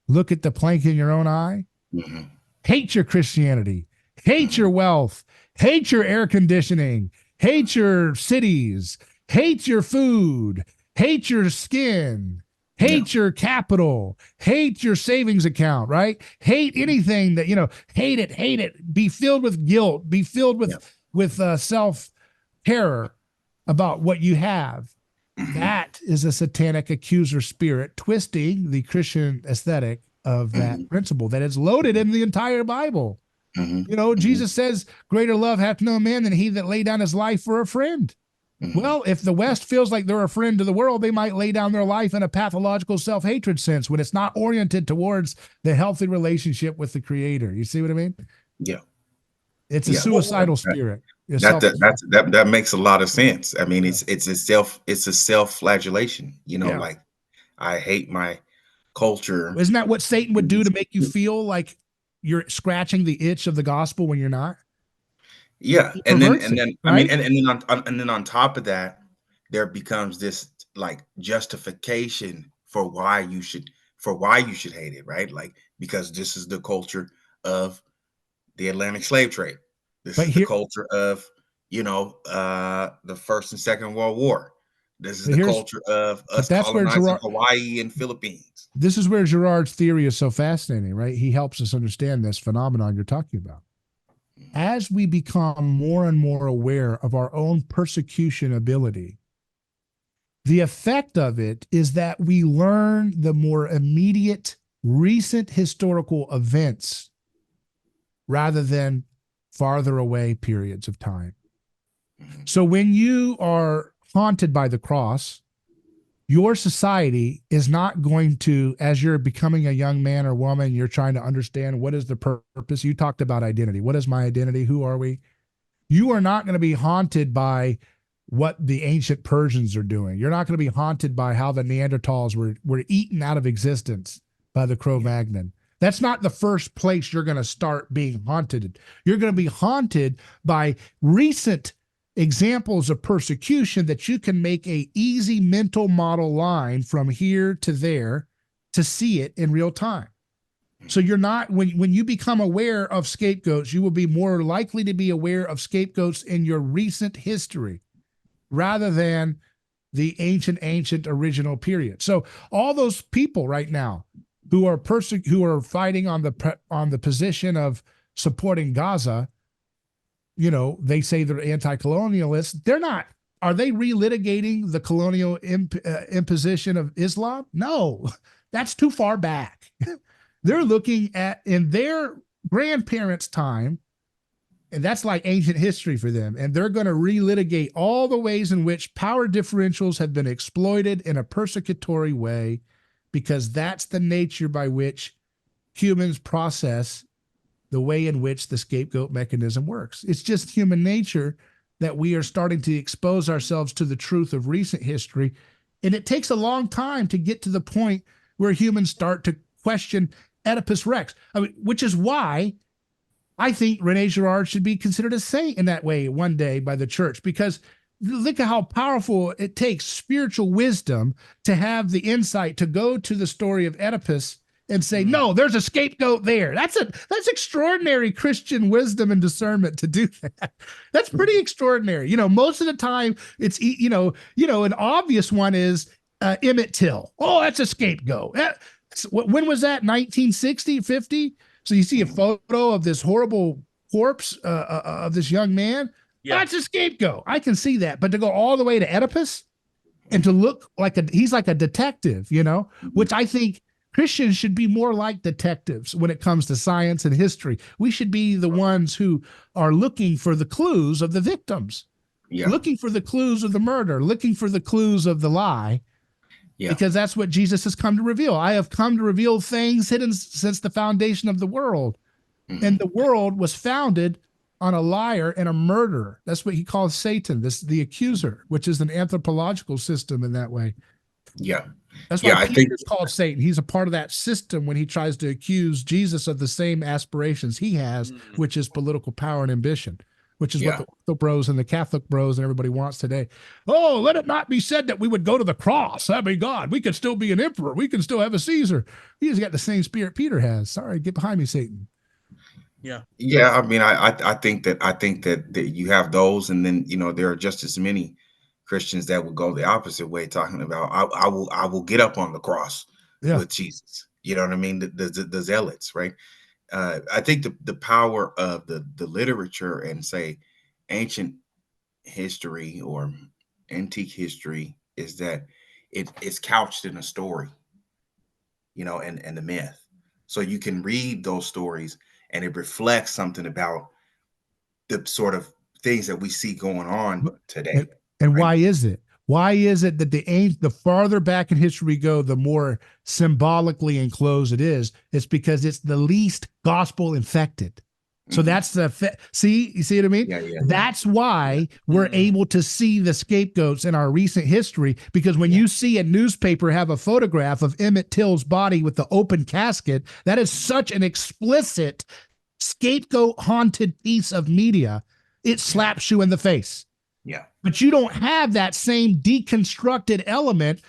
Look at the plank in your own eye. Mhm. Hate your Christianity. Hate your wealth. Hate your air conditioning. Hate your cities. Hate your food. Hate your skin. Yeah. Hate your capital. Hate your savings account, right? Hate anything that, hate it, hate it. Be filled with guilt. Be filled Yeah. with self terror about what you have. Mhm. That is a satanic accuser spirit twisting the Christian aesthetic of that Mhm. principle that is loaded in the entire Bible. Mhm. Mhm. Jesus says, greater love hath no man than he that lay down his life for a friend. Mhm. Well, if the West feels like they're a friend to the world, they might lay down their life in a pathological self-hatred sense when it's not oriented towards the healthy relationship with the Creator. You see what I mean? Yeah. It's a Yeah. suicidal spirit. That makes a lot of sense. I mean, Yeah. it's a self-flagellation, Yeah. like I hate my culture. Isn't that what Satan would do to make you feel like you're scratching the itch of the gospel when you're not? Yeah, He and then perverts it, I mean, right? and then on top of that, there becomes this like justification for why you should hate it, right? Like because this is the culture of the Atlantic slave trade. This But is the here, culture of the First and Second World War. This is but the here's, culture of but us that's where colonizing Gerard, Hawaii and Philippines. this is where Gerard's theory is so fascinating, right? He helps us understand this phenomenon you're talking about. As we become more and more aware of our own persecution ability, the effect of it is that we learn the more immediate, recent historical events rather than farther away periods of time. Mhm. So when you are haunted by the cross, your society is not going to, as you're becoming a young man or woman, you're trying to understand what is the purpose. You talked about identity. What is my identity? Who are we? You are not going to be haunted by what the ancient Persians are doing. You're not going to be haunted by how the Neanderthals were eaten out of existence by the Cro-Magnon. That's not the first place you're going to start being haunted. You're going to be haunted by recent examples of persecution that you can make a easy mental model line from here to there to see it in real time. So you're not, when you become aware of scapegoats, you will be more likely to be aware of scapegoats in your recent history rather than the ancient original period. So all those people right now who are fighting on the position of supporting Gaza, they say they're anti-colonialists. They're not. Are they relitigating the colonial imposition of Islam? No, that's too far back. They're looking at in their grandparents' time, and that's like ancient history for them. And they're going to relitigate all the ways in which power differentials have been exploited in a persecutory way, because that's the nature by which humans process the way in which the scapegoat mechanism works. It's just human nature that we are starting to expose ourselves to the truth of recent history. And it takes a long time to get to the point where humans start to question Oedipus Rex. I mean, which is why I think Rene Girard should be considered a saint in that way one day by the church, because look at how powerful it takes spiritual wisdom to have the insight to go to the story of Oedipus and say, no, there's a scapegoat there. That's extraordinary Christian wisdom and discernment to do that. That's pretty extraordinary. Most of the time it's, an obvious one is Emmett Till. Oh, that's a scapegoat. When was that? 1960, 50? So you see a photo of this horrible corpse of this young man. Yeah. That's a scapegoat. I can see that. But to go all the way to Oedipus and to look like he's like a detective, which I think Christians should be more like detectives when it comes to science and history. We should be the ones who are looking for the clues of the victims, looking for the clues of the murder, looking for the clues of the lie. Yeah. Because that's what Jesus has come to reveal. I have come to reveal things hidden since the foundation of the world. Mhm. And the world was founded on a liar and a murderer. That's what he calls Satan, the accuser, which is an anthropological system in that way. Yeah. That's why Yeah. I Peter think, is called Satan. He's a part of that system when he tries to accuse Jesus of the same aspirations he has, Mm. which is political power and ambition, which is what yeah. the Ortho bros and the Catholic bros and everybody wants today. Oh, let it not be said that we would go to the cross. That'd be God. We could still be an emperor. We can still have a Caesar. He's got the same spirit Peter has. Sorry, get behind me, Satan. Yeah. Yeah. I mean, I think that you have those, and then, there are just as many Christians that would go the opposite way, talking about, I will get up on the cross Yeah. with Jesus. You know what I mean? The zealots, right? I think the power of the literature and, say, ancient history or antique history is that it's couched in a story, and the myth. So you can read those stories, and it reflects something about the sort of things that we see going on today, And, and right? why is it? Why is it that the farther back in history we go, the more symbolically enclosed it is? It's because it's the least gospel infected. So Mhm. that's you see what I mean? Yeah, yeah, That's yeah, why we're Mm. able to see the scapegoats in our recent history. Because when yeah, you see a newspaper have a photograph of Emmett Till's body with the open casket, that is such an explicit scapegoat haunted piece of media. It yeah, slaps you in the face. yeah. But you don't have that same deconstructed element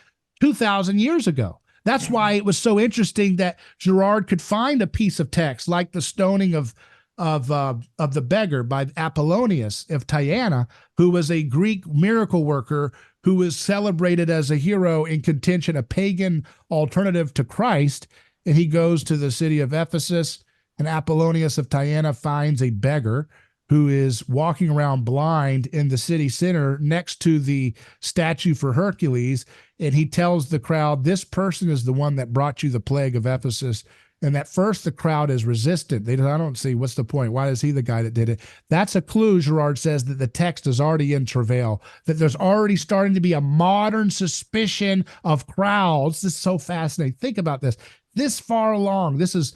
2,000 years ago. That's why Mhm. it was so interesting that Girard could find a piece of text like the stoning of the beggar by Apollonius of Tyana, who was a Greek miracle worker who was celebrated as a hero in contention, a pagan alternative to Christ. And he goes to the city of Ephesus, and Apollonius of Tyana finds a beggar who is walking around blind in the city center next to the statue for Hercules. And he tells the crowd, this person is the one that brought you the plague of Ephesus. And at first, the crowd is resistant. I don't see what's the point. Why is he the guy that did it? That's a clue, Girard says, that the text is already in travail, that there's already starting to be a modern suspicion of crowds. This is so fascinating. Think about this. This far along, this is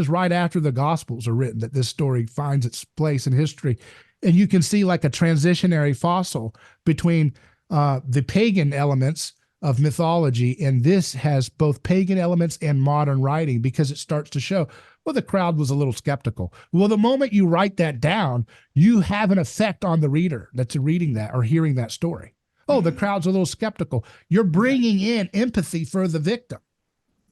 right after the Gospels are written that this story finds its place in history. And you can see like a transitionary fossil between the pagan elements of mythology, and this has both pagan elements and modern writing because it starts to show, well, the crowd was a little skeptical. Well, the moment you write that down, you have an effect on the reader that's reading that or hearing that story. Oh, the Mhm. crowd's a little skeptical. You're Yeah, bringing in empathy for the victim.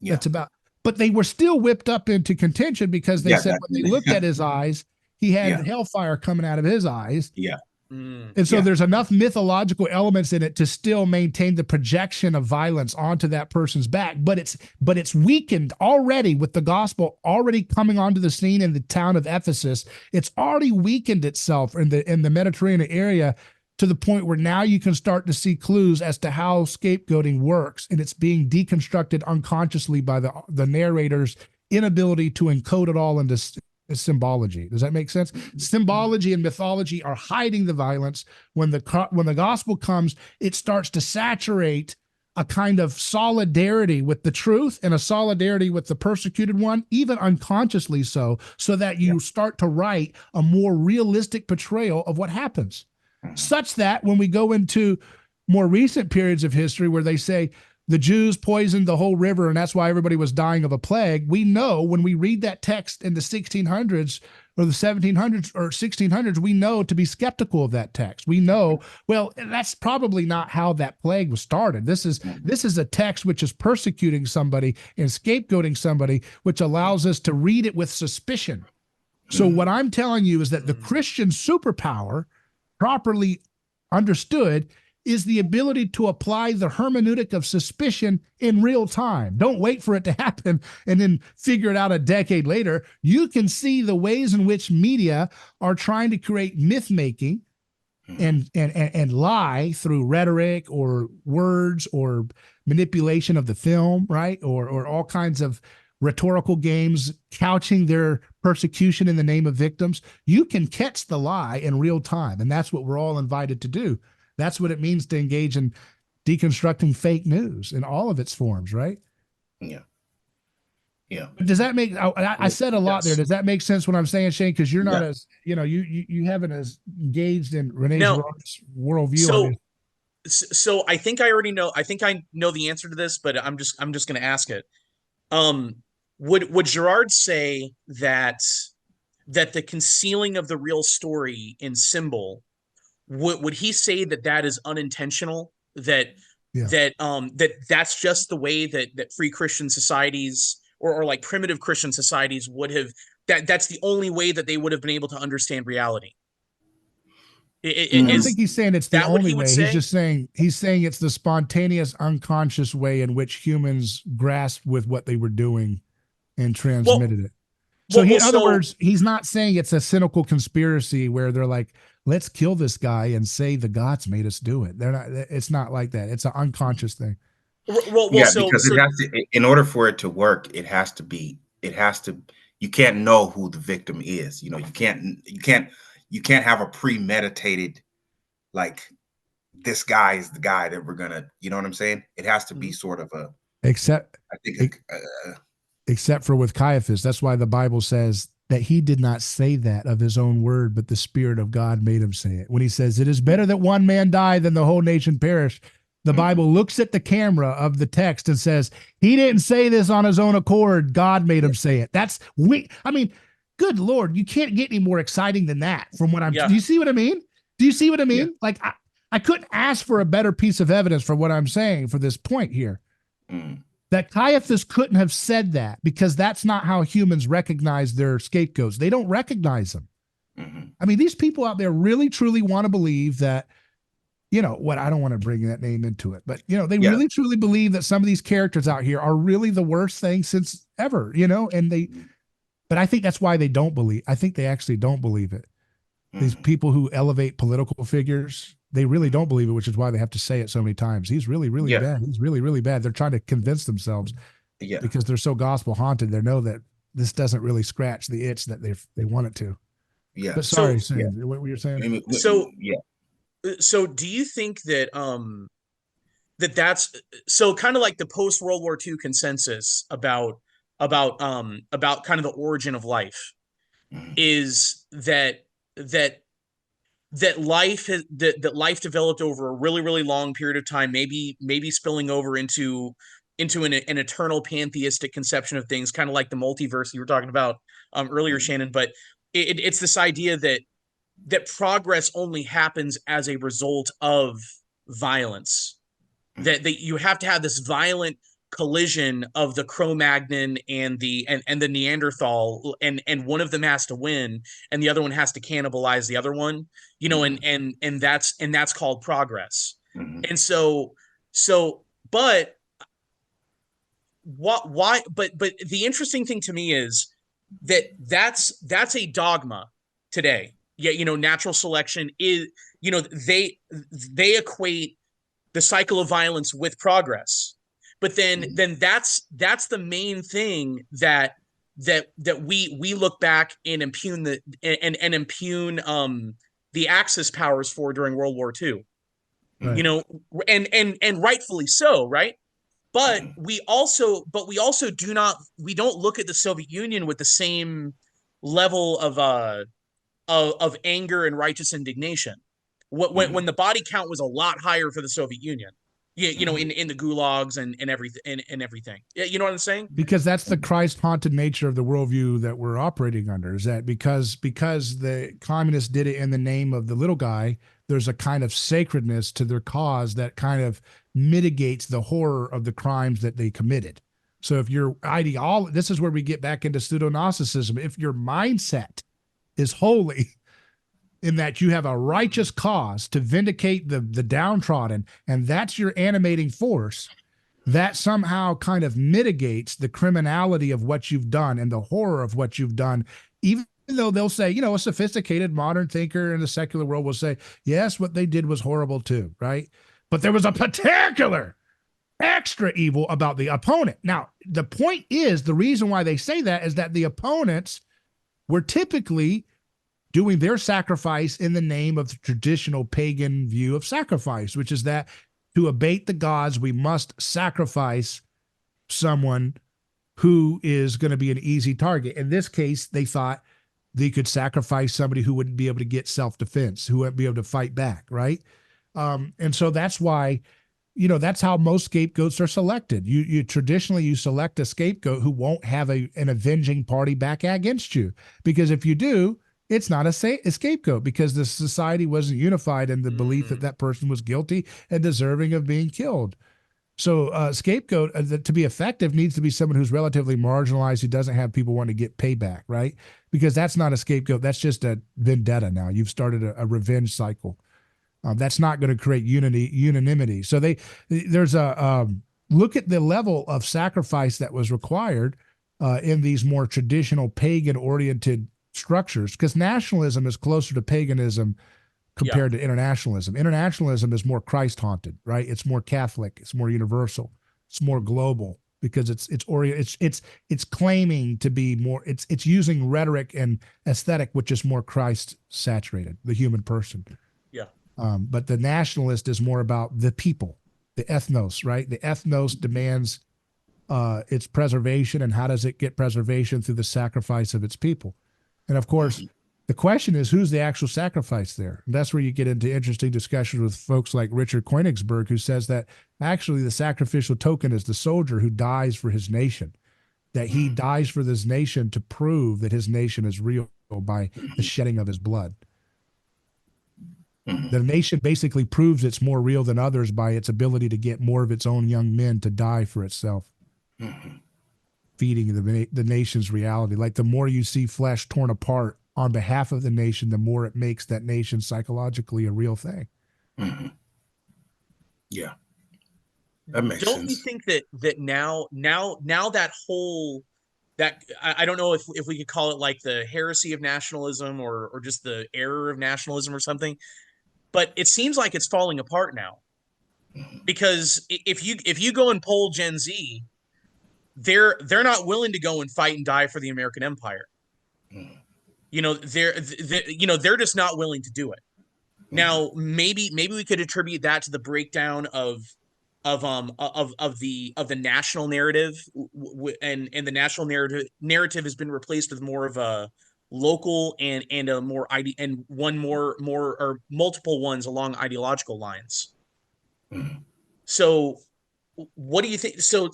yeah, That's about, but they were still whipped up into contention because they yeah. said when they looked at his eyes, he had Yeah, hellfire coming out of his eyes. yeah, Mm. And so yeah, there's enough mythological elements in it to still maintain the projection of violence onto that person's back, but it's weakened already with the gospel already coming onto the scene in the town of Ephesus. It's already weakened itself in the Mediterranean area to the point where now you can start to see clues as to how scapegoating works, and it's being deconstructed unconsciously by the narrator's inability to encode it all into symbology. Does that make sense? Symbology and mythology are hiding the violence. When the gospel comes, it starts to saturate a kind of solidarity with the truth and a solidarity with the persecuted one, even unconsciously so that yeah. you start to write a more realistic portrayal of what happens. Mhm. Such that when we go into more recent periods of history where they say the Jews poisoned the whole river and that's why everybody was dying of a plague, we know when we read that text in the 1600s or the 1700s or 1600s, we know to be skeptical of that text. We know, well, that's probably not how that plague was started. Mhm. This is a text which is persecuting somebody and scapegoating somebody, which allows us to read it with suspicion. So what Mhm. I'm telling you is that the Mm. Christian superpower, properly understood, is the ability to apply the hermeneutic of suspicion in real time. Don't wait for it to happen and then figure it out a decade later. You can see the ways in which media are trying to create myth making Mhm. and lie through rhetoric or words or manipulation of the film, right? Or all kinds of rhetorical games couching their persecution in the name of victims. You can catch the lie in real time, and that's what we're all invited to do. That's what it means to engage in deconstructing fake news in all of its forms, right? Yeah, yeah. But does that make? I said a lot there. Yes. Does that make sense? What I'm saying, Shane? Because you're not Yeah. as you haven't as engaged in Rene Now, Girard's worldview on so this. So I think I already know. I think I know the answer to this, but I'm just going to ask it. Um, would Gerard say that the concealing of the real story in symbol, would he say that that is unintentional? Yeah. That's just the way that free Christian societies, or like primitive Christian societies would have, that's the only way that they would have been able to understand reality. I don't think Is he's saying it's the that what only he would way. He's say? just saying it's the spontaneous, unconscious way in which humans grasped with what they were doing and Well, transmitted it. So well, in other so words, he's not saying it's a cynical conspiracy where they're like, let's kill this guy and say the gods made us do it. They're not. It's not like that. It's an unconscious thing. Yeah, so because it has to, in order for it to work, it has to, you can't know who the victim is. You know, you can't have a premeditated, like, this guy is the guy that we're gonna, you know what I'm saying? It has to be sort of a, Except, I think, except for with Caiaphas. That's why the Bible says that he did not say that of his own word, but the Spirit of God made him say it. When he says, it is better that one man die than the whole nation perish, the Bible looks at the camera of the text and says, he didn't say this on his own accord. God made him say it. I mean, good Lord, you can't get any more exciting than that from what do you see what I mean? Do you see what I mean? Yeah. Like, I couldn't ask for a better piece of evidence for what I'm saying for this point here. That Caiaphas couldn't have said that, because that's not how humans recognize their scapegoats. They don't recognize them. I mean, these people out there really, truly want to believe that, I don't want to bring that name into it, but, they really, truly believe that some of these characters out here are really the worst thing since ever, but I think that's why they don't believe. I think they actually don't believe it. These people who elevate political figures, they really don't believe it, which is why they have to say it so many times. He's really, really bad. He's really, really bad. They're trying to convince themselves because they're so gospel haunted. They know that this doesn't really scratch the itch that they want it to. Yeah. But sorry, what were you saying? So do you think that that's so kind of like the post World War II consensus about kind of the origin of life is that life developed over a really, really long period of time, maybe spilling over into an eternal pantheistic conception of things, kind of like the multiverse you were talking about earlier, Shannon. But it's this idea that progress only happens as a result of violence, that you have to have this violent collision of the Cro-Magnon and the Neanderthal, and one of them has to win and the other one has to cannibalize the other one, and that's called progress. And but why but the interesting thing to me is that's a dogma today. Natural selection is, they equate the cycle of violence with progress. But then that's the main thing that we look back and impugn the Axis powers for during World War II. Right. And rightfully so, right? But we also don't look at the Soviet Union with the same level of anger and righteous indignation. When the body count was a lot higher for the Soviet Union, in the gulags and everything. You know what I'm saying? Because that's the Christ haunted nature of the worldview that we're operating under, is that because the communists did it in the name of the little guy, there's a kind of sacredness to their cause that kind of mitigates the horror of the crimes that they committed. So if your ideology, this is where we get back into pseudo-Gnosticism. If your mindset is holy, in that you have a righteous cause to vindicate the downtrodden, and that's your animating force, that somehow kind of mitigates the criminality of what you've done and the horror of what you've done, even though they'll say, a sophisticated modern thinker in the secular world will say, yes, what they did was horrible too, right? But there was a particular extra evil about the opponent. Now, the point is, the reason why they say that is that the opponents were typically doing their sacrifice in the name of the traditional pagan view of sacrifice, which is that to abate the gods, we must sacrifice someone who is going to be an easy target. In this case, they thought they could sacrifice somebody who wouldn't be able to get self-defense, who wouldn't be able to fight back, right? And so that's why, that's how most scapegoats are selected. You traditionally you select a scapegoat who won't have an avenging party back against you, because if you do, it's not a scapegoat, because the society wasn't unified in the belief that that person was guilty and deserving of being killed. So scapegoat, to be effective, needs to be someone who's relatively marginalized, who doesn't have people wanting to get payback, right? Because that's not a scapegoat. That's just a vendetta now. You've started a revenge cycle. That's not going to create unanimity. So there's a look at the level of sacrifice that was required in these more traditional pagan-oriented structures, because nationalism is closer to paganism compared to internationalism. Internationalism is more Christ-haunted, right? It's more Catholic. It's more universal. It's more global, because it's claiming to be more. It's using rhetoric and aesthetic, which is more Christ-saturated, the human person. Yeah. But the nationalist is more about the people, the ethnos, right? The ethnos demands its preservation, and how does it get preservation? Through the sacrifice of its people. And of course, the question is, who's the actual sacrifice there? And that's where you get into interesting discussions with folks like Richard Koenigsberg, who says that actually the sacrificial token is the soldier who dies for his nation, that he dies for this nation to prove that his nation is real by the shedding of his blood. The nation basically proves it's more real than others by its ability to get more of its own young men to die for itself, feeding the nation's reality. Like, the more you see flesh torn apart on behalf of the nation, the more it makes that nation psychologically a real thing. Yeah, that makes Don't sense. you think that now that whole, that I don't know if we could call it like the heresy of nationalism, or just the error of nationalism or something, but it seems like it's falling apart now. Because if you go and poll Gen Z, they're not willing to go and fight and die for the American empire. They're just not willing to do it. Now, maybe we could attribute that to the breakdown of the national narrative, and the national narrative has been replaced with more of a local and a more and one more or multiple ones along ideological lines. So what do you think? So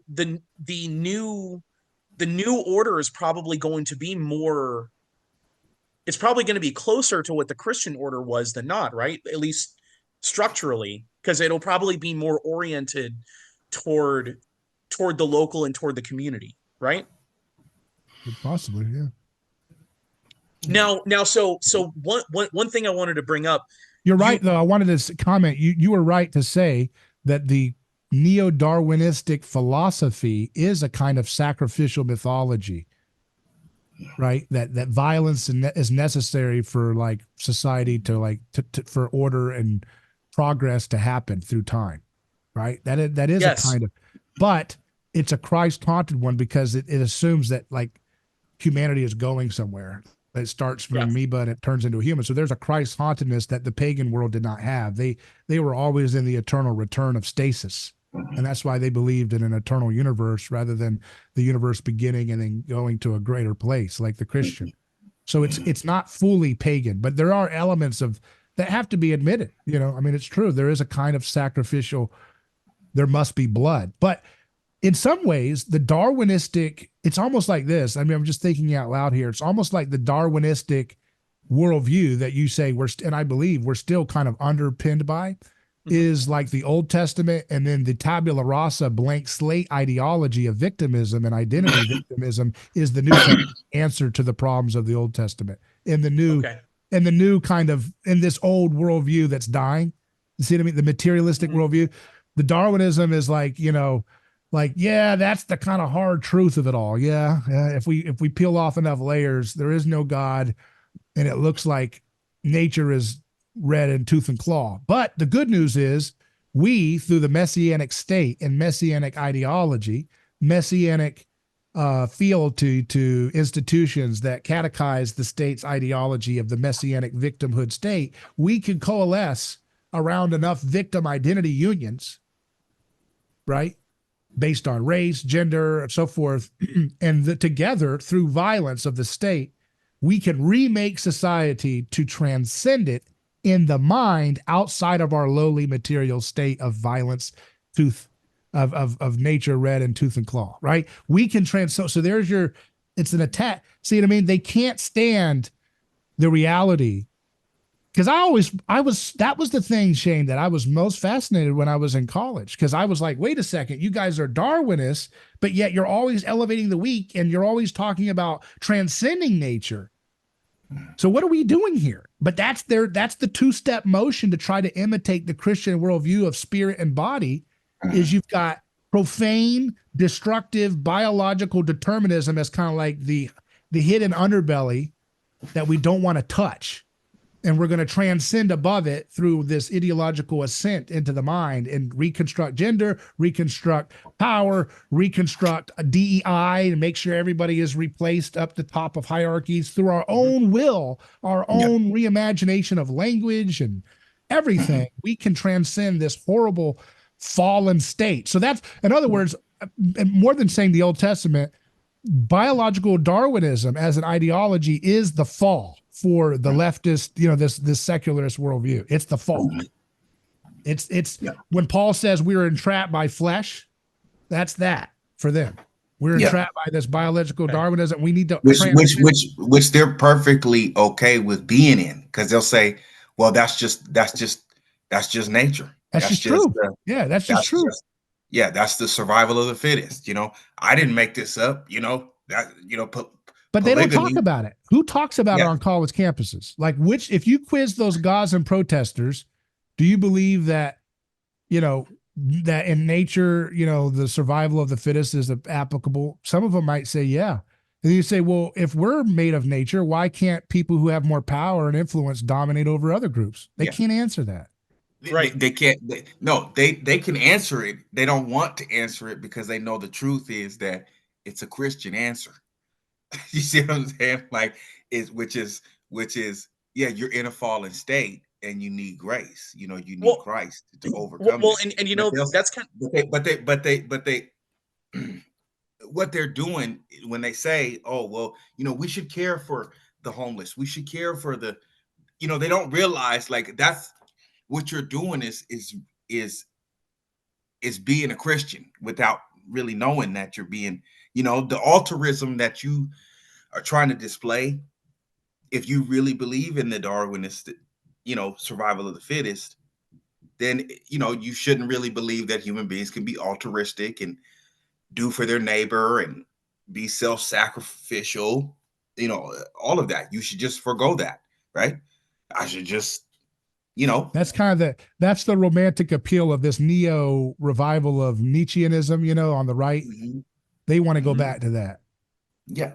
the new order is probably going to be more, it's probably going to be closer to what the Christian order was than not, right? At least structurally, because it'll probably be more oriented toward the local and toward the community, right? Possibly, yeah. Now, so one thing I wanted to bring up. You're right, though. I wanted to comment. You were right to say that the neo-Darwinistic philosophy is a kind of sacrificial mythology, right? That violence is necessary for like society to for order and progress to happen through time, right? That is Yes. a kind of, but it's a Christ-haunted one, because it assumes that like humanity is going somewhere. It starts from amoeba and it turns into a human. So there's a Christ hauntedness that the pagan world did not have. They were always in the eternal return of stasis. And that's why they believed in an eternal universe rather than the universe beginning and then going to a greater place like the Christian. So it's not fully pagan, but there are elements of that have to be admitted. I mean, it's true. There is a kind of sacrificial, there must be blood. But in some ways, the Darwinistic, it's almost like this. I mean, I'm just thinking out loud here. It's almost like the Darwinistic worldview that you say and I believe we're still kind of underpinned by, is like the Old Testament, and then the tabula rasa, blank slate ideology of victimism and identity victimism is the new answer to the problems of the Old Testament. In the new kind of, in this old worldview that's dying, you see what I mean? The materialistic worldview, the Darwinism is like, that's the kind of hard truth of it all. Yeah. If we peel off enough layers, there is no God, and it looks like nature is red in tooth and claw. But the good news is we, through the messianic state and messianic ideology, messianic fealty to institutions that catechize the state's ideology of the messianic victimhood state, we can coalesce around enough victim identity unions, right? Based on race, gender, and so forth. And together, through violence of the state, we can remake society to transcend it in the mind outside of our lowly material state of violence, tooth of nature, red and tooth and claw, right? We can so there's your, it's an attack. See what I mean? They can't stand the reality. Because that was the thing, Shane, that I was most fascinated when I was in college. Because I was like, wait a second, you guys are Darwinists, but yet you're always elevating the weak and you're always talking about transcending nature. So what are we doing here? But that's the two-step motion to try to imitate the Christian worldview of spirit and body, is you've got profane, destructive, biological determinism as kind of like the hidden underbelly that we don't want to touch. And we're going to transcend above it through this ideological ascent into the mind and reconstruct gender, reconstruct power, reconstruct a DEI, and make sure everybody is replaced up the top of hierarchies through our own will, our own reimagination of language and everything. We can transcend this horrible fallen state. So that's, in other words, more than saying the Old Testament, biological Darwinism as an ideology is the fall for the leftist, this secularist worldview. It's the fall. It's when Paul says we are entrapped by flesh, that's that for them. We're entrapped by this biological Darwinism. We need to which they're perfectly okay with being in, because they'll say, well, that's just nature. That's just true. That's just true. That's the survival of the fittest. I didn't make this up. But they don't talk about it. Who talks about it on college campuses? Like, if you quiz those Gazan protesters, do you believe that, that in nature, the survival of the fittest is applicable? Some of them might say, yeah. And you say, well, if we're made of nature, why can't people who have more power and influence dominate over other groups? They can't answer that. Right. They can't. They can answer it. They don't want to answer it because they know the truth is that it's a Christian answer. You see what I'm saying? Like, which is, you're in a fallen state and you need grace. You need Christ to overcome. Well, and that's kind of, but they what they're doing when they say, oh, well, we should care for the homeless. We should care for the, they don't realize, like, that's what you're doing is being a Christian without really knowing that you're being, the altruism that you are trying to display. If you really believe in the Darwinist, survival of the fittest, then, you shouldn't really believe that human beings can be altruistic and do for their neighbor and be self-sacrificial, all of that. You should just forgo that, right? I should just, That's kind of that's the romantic appeal of this neo revival of Nietzscheanism, on the right. Mm-hmm. They want to go back to that. Yeah.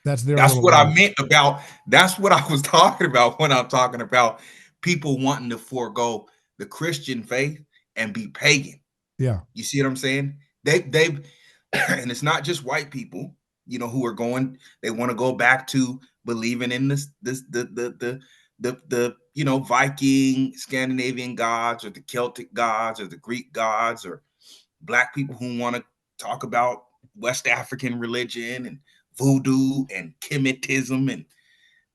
That's what I meant about, that's what I was talking about when I'm talking about people wanting to forego the Christian faith and be pagan. Yeah. You see what I'm saying? They've and it's not just white people, who are going, they want to go back to believing in the Viking, Scandinavian gods, or the Celtic gods, or the Greek gods, or Black people who want to talk about West African religion and voodoo and Kemetism and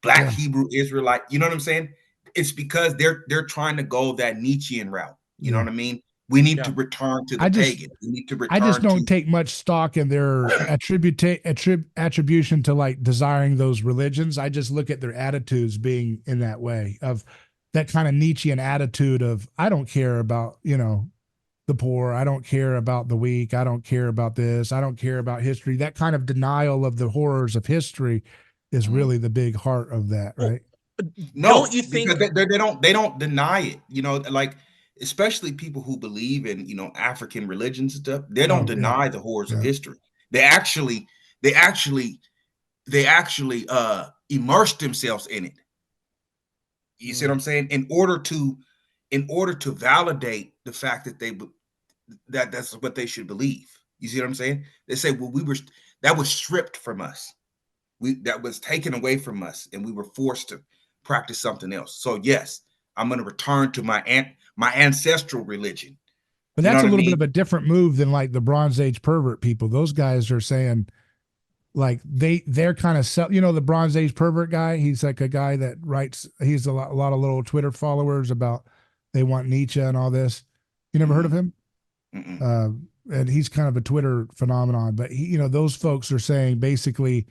Black Hebrew Israelite. You know what I'm saying? It's because they're trying to go that Nietzschean route. You know what I mean? We need to return to the pagan. We need to return. I just don't take much stock in their attribution to like desiring those religions. I just look at their attitudes being in that way, of that kind of Nietzschean attitude of, I don't care about, the poor. I don't care about the weak. I don't care about this. I don't care about history. That kind of denial of the horrors of history is really the big heart of that, right? No, don't you think they don't deny it? Like, especially people who believe in, African religions and stuff, they don't deny the horrors of history. They actually immerse themselves in it. You see what I'm saying? In order to validate the fact that that's what they should believe. You see what I'm saying? They say, well, that was stripped from us. That was taken away from us, and we were forced to practice something else. So yes, I'm going to return to my ancestral religion. But that's a little bit of a different move than like the Bronze Age pervert people. Those guys are saying, like they're kind of the Bronze Age pervert guy. He's like a guy that writes. He's a lot of little Twitter followers about they want Nietzsche and all this. You never heard of him? And he's kind of a Twitter phenomenon. But those folks are saying basically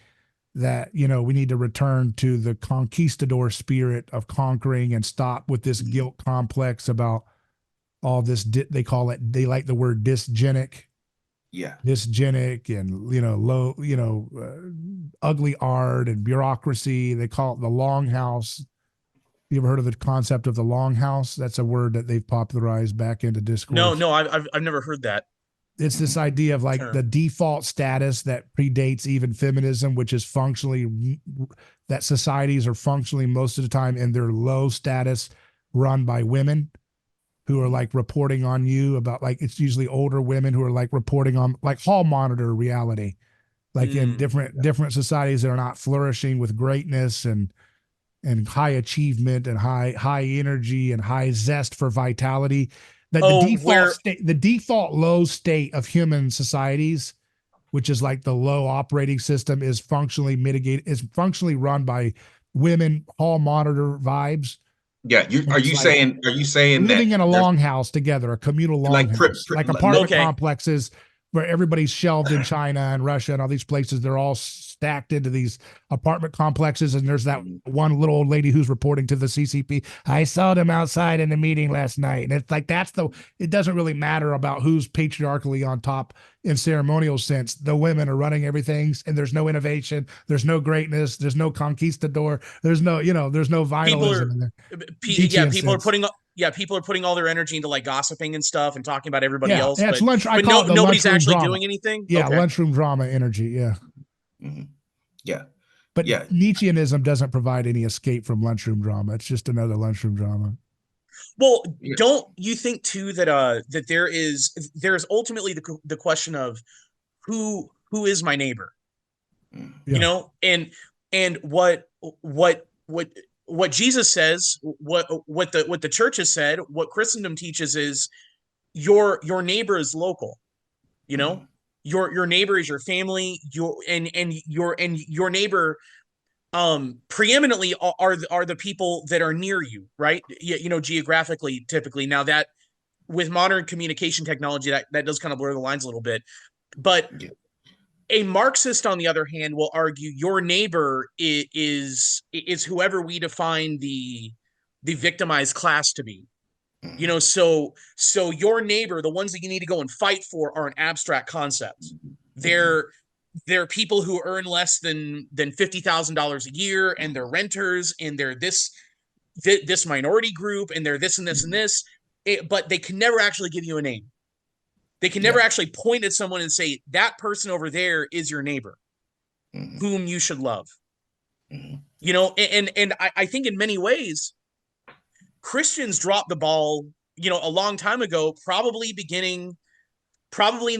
that we need to return to the conquistador spirit of conquering and stop with this guilt complex about all this. They like the word dysgenic. Yeah. Dysgenic and low, ugly art and bureaucracy. They call it the longhouse. You ever heard of the concept of the longhouse? That's a word that they've popularized back into discourse. No, I've never heard that. It's this idea of like the default status that predates even feminism, which is functionally that societies are functionally most of the time in their low status run by women who are like reporting on you about, like, it's usually older women who are like reporting on like hall monitor reality, like in different societies that are not flourishing with greatness and high achievement and high energy and high zest for vitality. The default low state of human societies, which is like the low operating system, is functionally run by women hall monitor vibes. Yeah, are you saying living that in a longhouse together, a communal longhouse, like apartment complexes where everybody's shelved in China and Russia and all these places? They're all stacked into these apartment complexes, and there's that one little old lady who's reporting to the CCP. I saw them outside in the meeting last night, and it's like it doesn't really matter about who's patriarchally on top in ceremonial sense. The women are running everything, and there's no innovation, there's no greatness, there's no conquistador, there's no vitalism in there. People are putting all their energy into like gossiping and stuff and talking about everybody else. Yeah, it's lunch. I call it the nobody's actually drama. doing anything. Yeah, lunchroom drama energy. Yeah. Yeah. But Nietzscheanism doesn't provide any escape from lunchroom drama. It's just another lunchroom drama. Well, don't you think too that that there's ultimately the question of who is my neighbor? Yeah. And what Jesus says, what the church has said, what Christendom teaches is your neighbor is local. Your neighbor is your family. Your neighbor preeminently are the people that are near you, right? Geographically, typically. Now that with modern communication technology, that does kind of blur the lines a little bit, but a Marxist, on the other hand, will argue your neighbor is whoever we define the victimized class to be. So your neighbor, the ones that you need to go and fight for, are an abstract concept. They're people who earn less than $50,000 a year, and they're renters, and they're this minority group, and they're this and this and this. But they can never actually give you a name. They can never actually point at someone and say, that person over there is your neighbor, whom you should love. And I think in many ways, Christians dropped the ball, a long time ago, probably in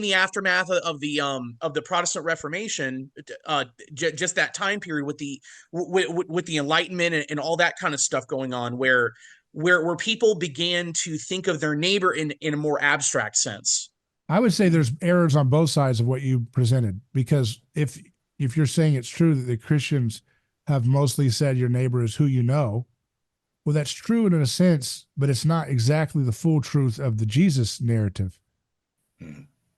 the aftermath of the Protestant Reformation, just that time period with the Enlightenment and all that kind of stuff going on, where people began to think of their neighbor in a more abstract sense. I would say there's errors on both sides of what you presented, because if you're saying it's true that the Christians have mostly said your neighbor is who you know, well, that's true in a sense, but it's not exactly the full truth of the Jesus narrative.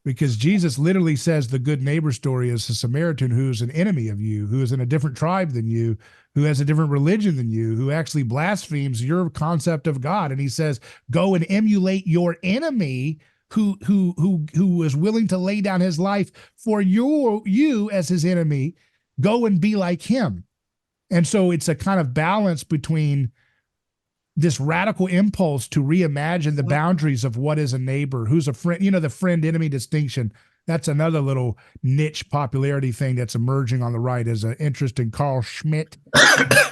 Because Jesus literally says the good neighbor story is a Samaritan who's an enemy of you, who is in a different tribe than you, who has a different religion than you, who actually blasphemes your concept of God. And he says, go and emulate your enemy who is willing to lay down his life for you as his enemy. Go and be like him. And so it's a kind of balance between this radical impulse to reimagine the boundaries of what is a neighbor, who's a friend, the friend enemy distinction. That's another little niche popularity thing that's emerging on the right as an interest in Carl Schmitt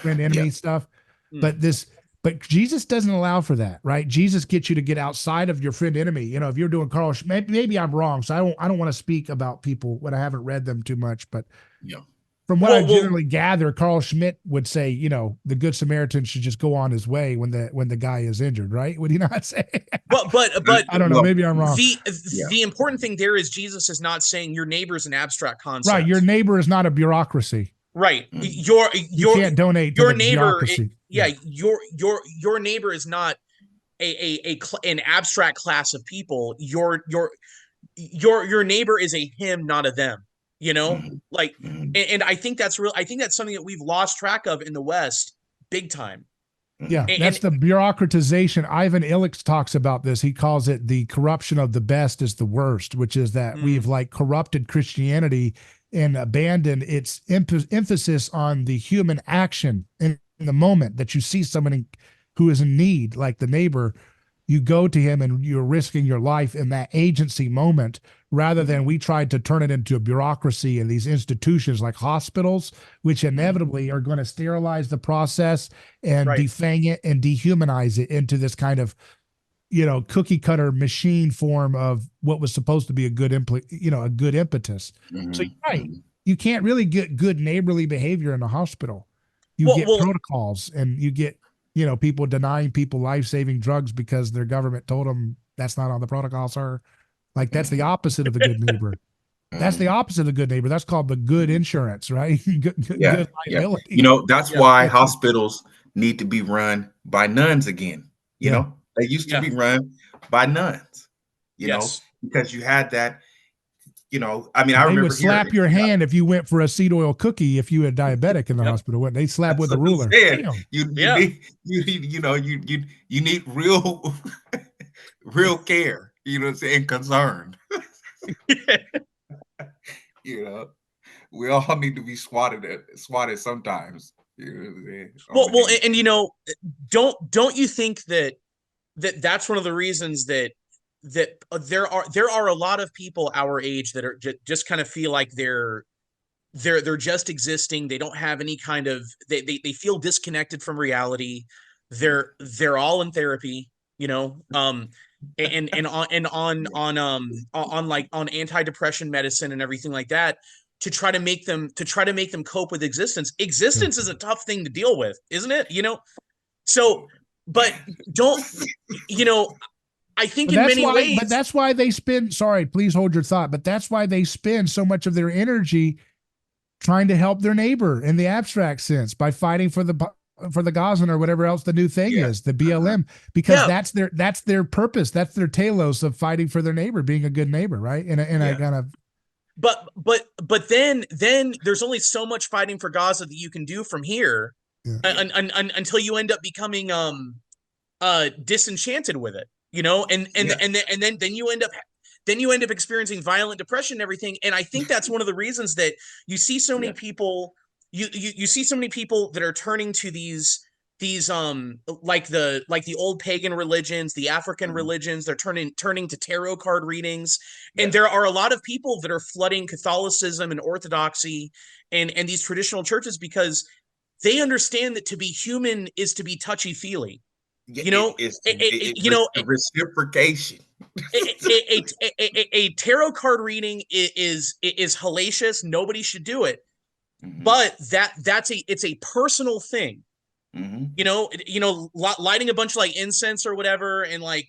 friend enemy stuff. But Jesus doesn't allow for that, right? Jesus gets you to get outside of your friend enemy. If you're doing Carl Schmitt, maybe I'm wrong. So I don't want to speak about people when I haven't read them too much, but from what I Well, generally gather, Carl Schmidt would say, you know, the Good Samaritan should just go on his way when the guy is injured, right? Would he not say? but I don't know. Well, Maybe I'm wrong. yeah. the important thing there is Jesus is not saying your neighbor is an abstract Right. Your concept. neighbor is not a burecracy. Right. Mm. You can't donate to Your the neighbor, bureaucracy. yeah, your neighbor is not an abstract class of people. Your neighbor is a him, not a them. You know, Mhm. like, Mhm. and I think that's real. I think that's something that we've lost track of in the West, big time. Yeah, Mhm. that's the bureaucratization. Ivan Illich talks about this. He calls it the corruption of the best is the worst, which is that we've like corrupted Christianity and abandoned its emphasis on the human action in the moment that you see someone who is in need, like the neighbor. You go to him and you're risking your life in that agency moment rather than we tried to turn it into a bureaucracy and these institutions like hospitals, which inevitably are going to sterilize the process and Right. defang it and dehumanize it into this kind of, you know, cookie cutter machine form of what was supposed to be a good a good impetus. So Mhm. you're right. Mhm. You can't really get good neighborly behavior in a hospital. You Well, get protocols and you get, you know, people denying people life-saving drugs because their government told them that's not on the protocol, sir. Like that's the opposite of the good neighbor. That's the Mhm. opposite of the good neighbor. That's called the good insurance, right? Yeah, Good yeah. liability. That's yeah, why hospitals need to be run by nuns again. Yeah. They used to yeah, be run by nuns, yes, because you had that, I mean, I They would remember slap hearing, your hand if you went for a seed oil cookie if you were diabetic in the yep, hospital. Wouldn't they slap that's with a what I'm ruler? saying. Damn. You yeah. need, you need real, real care, what I'm saying, concern. You know, we all need to be swatted sometimes. You know what I'm saying? On Well, the well, hand. and don't you think that's one of the reasons that there are a lot of people our age that are just kind of feel like they're just existing. They don't have any kind of they feel disconnected from reality. They're all in therapy, you know, and on like on antidepressant medicine and everything like that to try to make them cope with existence. Yeah. Existence is a tough thing to deal with, isn't it? You know, so but don't you know? I think But in that's many why, but ways, that's why they spend, sorry, please hold your thought, but that's why they spend so much of their energy trying to help their neighbor in the abstract sense by fighting for the Gazan or whatever else the new thing Yeah. is, the BLM, because yeah. that's their purpose. That's their telos of fighting for their neighbor, being a good neighbor, right? In a Yeah. kind of But then there's only so much fighting for Gaza that you can do from here yeah. until you end up becoming disenchanted with it, you know, Yeah. and then you end up experiencing violent depression and everything. And I think that's one of the reasons that you see so many Yeah. people you see so many people that are turning to these like the old pagan religions, the African Mhm. religions. They're turning to tarot card readings, and Yeah. there are a lot of people that are flooding Catholicism and Orthodoxy and these traditional churches because they understand that to be human is to be touchy feely. Yeah. You know, The reciprocation. a tarot card reading is hellacious. Nobody should do it, Hmm. but it's a personal thing. Hmm. Lighting a bunch of like incense or whatever, and like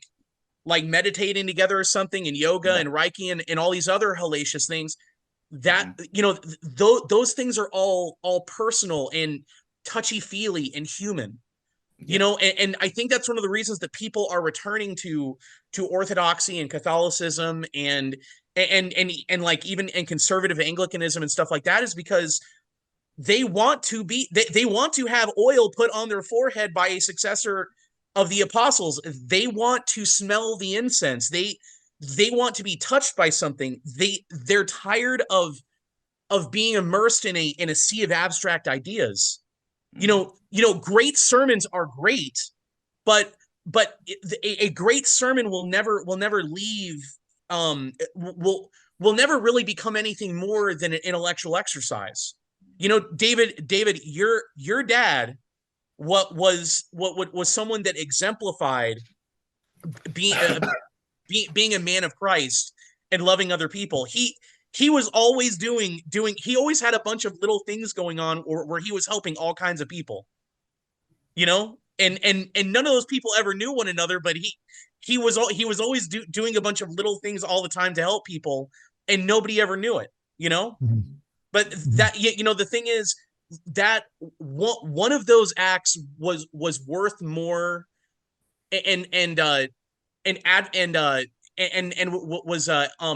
meditating together or something, and yoga Yeah. and Reiki and all these other hellacious things. That Hmm. those things are all personal and touchy feely and human. Yeah. And I think that's one of the reasons that people are returning to Orthodoxy and Catholicism and like even and conservative Anglicanism and stuff like that is because they want to have oil put on their forehead by a successor of the apostles. They want to smell the incense. They want to be touched by something. They're tired of being immersed in a sea of abstract ideas. Hmm. Great sermons are great, but a great sermon will never leave will never really become anything more than an intellectual exercise. David, your dad what was someone that exemplified being being a man of Christ and loving other people. he was always doing he always had a bunch of little things going on where he was helping all kinds of people, you know, and none of those people ever knew one another, but he was always doing a bunch of little things all the time to help people, and nobody ever knew it, you know. Mm-hmm. But that, you know, the thing is that one of those acts was worth more and was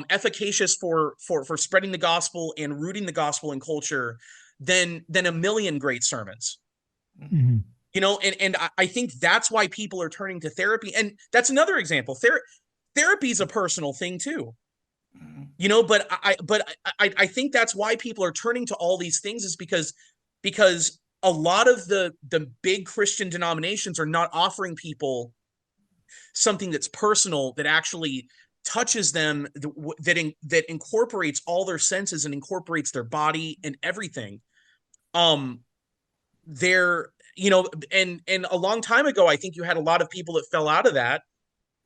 efficacious for spreading the gospel and rooting the gospel in culture than a million great sermons. Mm-hmm. You know, and I think that's why people are turning to therapy. And that's another example. Therapy is a personal thing too. You know, but I think that's why people are turning to all these things, is because a lot of the big Christian denominations are not offering people something that's personal, that actually touches them, that incorporates all their senses and incorporates their body and everything. They're, you know, and a long time ago, I think you had a lot of people that fell out of that,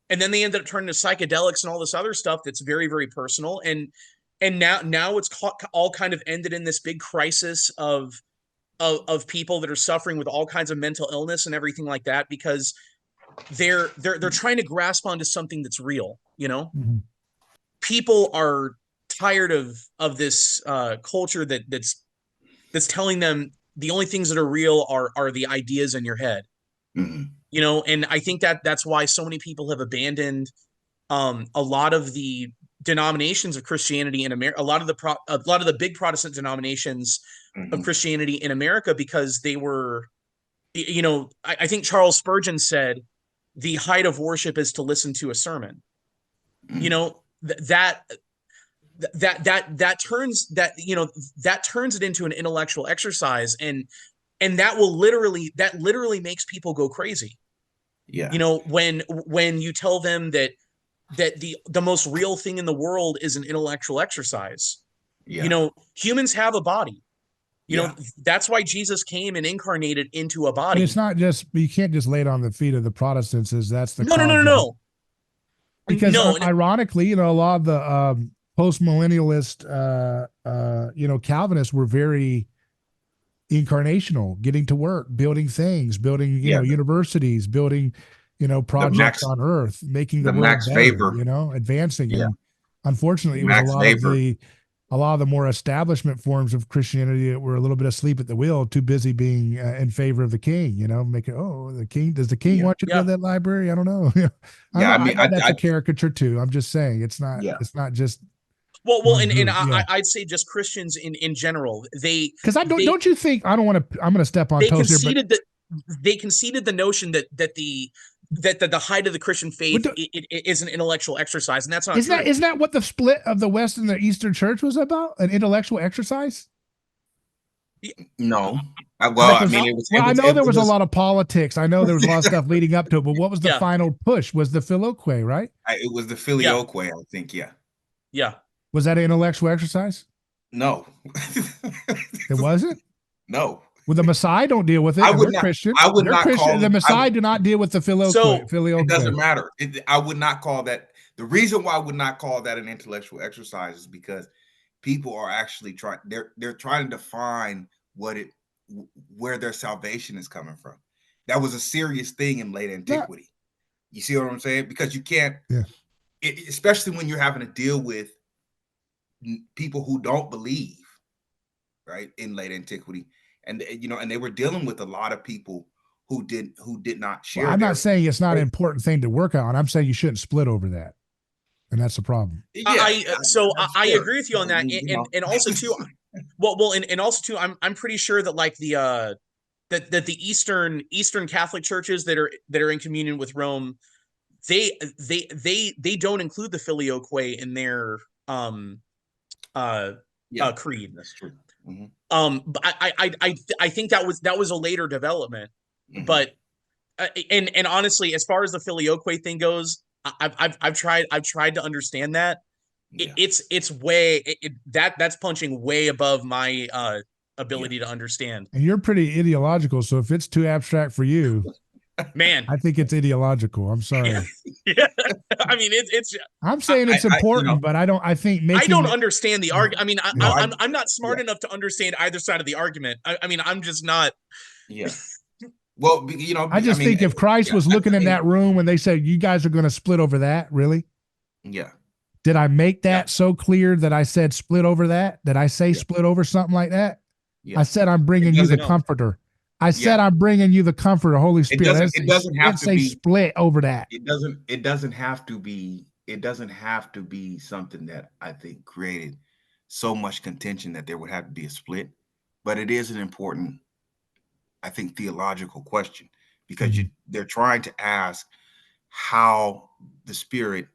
and then they ended up turning to psychedelics and all this other stuff that's very, very personal. And now it's all kind of ended in this big crisis of people that are suffering with all kinds of mental illness and everything like that, because they're trying to grasp onto something that's real. You know, Mm-hmm. people are tired of this culture that's telling them the only things that are real are the ideas in your head. Mm-hmm. You know, and I think that's why so many people have abandoned a lot of the denominations of Christianity in America, a lot of the big Protestant denominations Mm-hmm. of Christianity in America, because they were, you know, I think Charles Spurgeon said, the height of worship is to listen to a sermon. Mm-hmm. You know, that turns it into an intellectual exercise, and that literally makes people go crazy. Yeah. You know, when you tell them that the most real thing in the world is an intellectual exercise. Yeah. You know, humans have a body. You Yeah. know, that's why Jesus came and incarnated into a body. But it's not just, you can't just lay it on the feet of the Protestants as that's the No. Because No. Ironically, you know, a lot of the post-millennialist, you know, Calvinists were very incarnational, getting to work, building things, building, you know, universities, building, you know, projects on earth, making the world Max better, Weber. you know, advancing. Yeah. And unfortunately, it was a lot of the more establishment forms of Christianity that were a little bit asleep at the wheel, too busy being in favor of the king, you know, making, the king, does the king want you to build that library? I don't know. I know that's a caricature too. I'm just saying it's not just. Well, and I'd say just Christians in general, because don't you think, I'm going to step on toes here, but they conceded the notion that the height of the Christian faith is an intellectual exercise, and that's not true. Isn't that what the split of the West and the Eastern Church was about? An intellectual exercise? No. I know there was a lot of politics. I know there was a lot of stuff leading up to it, but what was the final push? Was the filioque, right? It was the filioque, I think, Yeah. Was that an intellectual exercise? No. It wasn't? No. Well, the Messiah don't deal with it. We're Christian. I would not call the Messiah do not deal with the filioque. It doesn't matter. I would not call that. The reason why I would not call that an intellectual exercise is because people are actually trying. They're trying to define where their salvation is coming from. That was a serious thing in late antiquity. You see what I'm saying? Because you can't, especially when you're having to deal with people who don't believe, right, in late antiquity. And you know, and they were dealing with a lot of people who did not share. Well, I'm not saying it's not an important thing to work on. I'm saying you shouldn't split over that, and that's the problem. I agree with you on that, and also too, and also too, I'm pretty sure that like the the Eastern Catholic churches that are in communion with Rome, they don't include the filioque in their creed. That's true. Mm-hmm. But I think that was a later development. Mm-hmm. But and honestly, as far as the filioque thing goes, I've tried to understand that. Yeah. It's way that's punching way above my ability to understand. And you're pretty ideological, so if it's too abstract for you, man, I think it's ideological. I'm sorry. Yeah. I mean, it's I'm saying it's important, but I think I don't making it, understand the argument. I mean, No, I'm not smart enough to understand either side of the argument. I mean, I'm just not. yeah. Well, I just think if Christ yeah, was looking in that room when they said, you guys are going to split over that, really? yeah, Did I make yeah, that so clear that I said split over that? Did I say yeah, split over something like that? yeah. I said I'm It bringing you the doesn't. No. comforter. I Yeah, said I'm bringing you the comforter, Holy it Spirit. doesn't. It doesn't I didn't have to say be. split over that. It doesn't. It doesn't have to be. It doesn't have to be something that I think created so much contention that there would have to be a split. But it is an important, I think, theological question because Mhm. they're trying to ask how the Spirit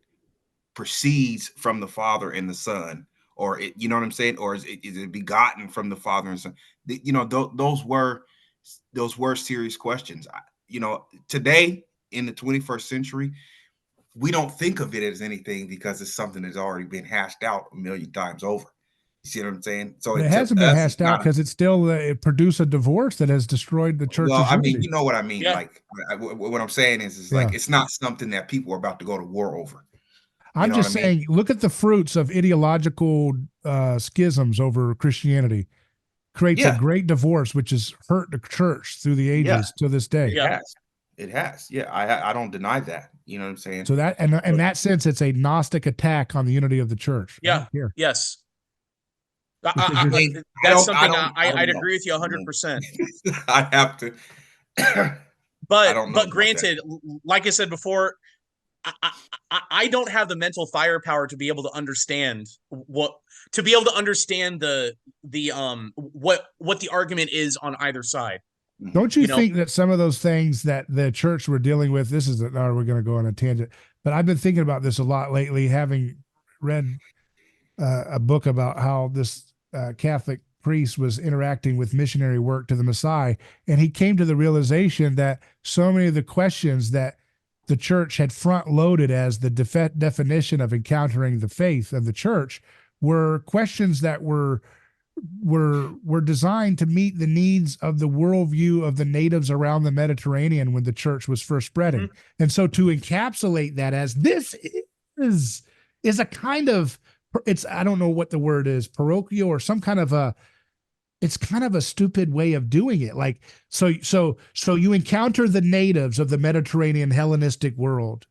proceeds from the Father and the Son, or you know what I'm saying, or is it begotten from the Father and Son? Those were serious questions. Today in the 21st century, we don't think of it as anything because it's something that's already been hashed out a million times over. You see what I'm saying? So But it to hasn't been us, it's hashed out not. because it's still it produced a divorce that has destroyed the Well, church's I mean, unity. you know what I mean. Yeah. Like, what I'm saying is Yeah. like it's not something that people are about to go to war over. You I'm know what just I mean? saying, look at the fruits of ideological schisms over Christianity. Creates a Yeah, great divorce, which has hurt the church through the yeah, ages to this day. it Yeah. has. It has. Yeah, I don't deny that. You know what I'm saying? So that, and in that sense, it's a Gnostic attack on the unity of the church. I Yeah. don't care. Yes. Because I you're, mean, That's something I I'd don't know. agree with you I mean, 100%. I have to. I don't know But about that. granted, like I said before, I don't have the mental firepower to be able to understand what the argument is on either side. Mhm. don't you You know, think that some of those things that the church were dealing with, this is, we're going to go on a tangent, but I've been thinking about this a lot lately, having read a book about how this Catholic priest was interacting with missionary work to the Messiah. And he came to the realization that so many of the questions that the church had front loaded as the definition of encountering the faith of the church were questions that were designed to meet the needs of the worldview of the natives around the Mediterranean when the church was first spreading. Mhm. And so to encapsulate that as this is a kind of, it's, I don't know what the word is, parochial or some kind of a, it's kind of a stupid way of doing it. Like, so you encounter the natives of the Mediterranean Hellenistic world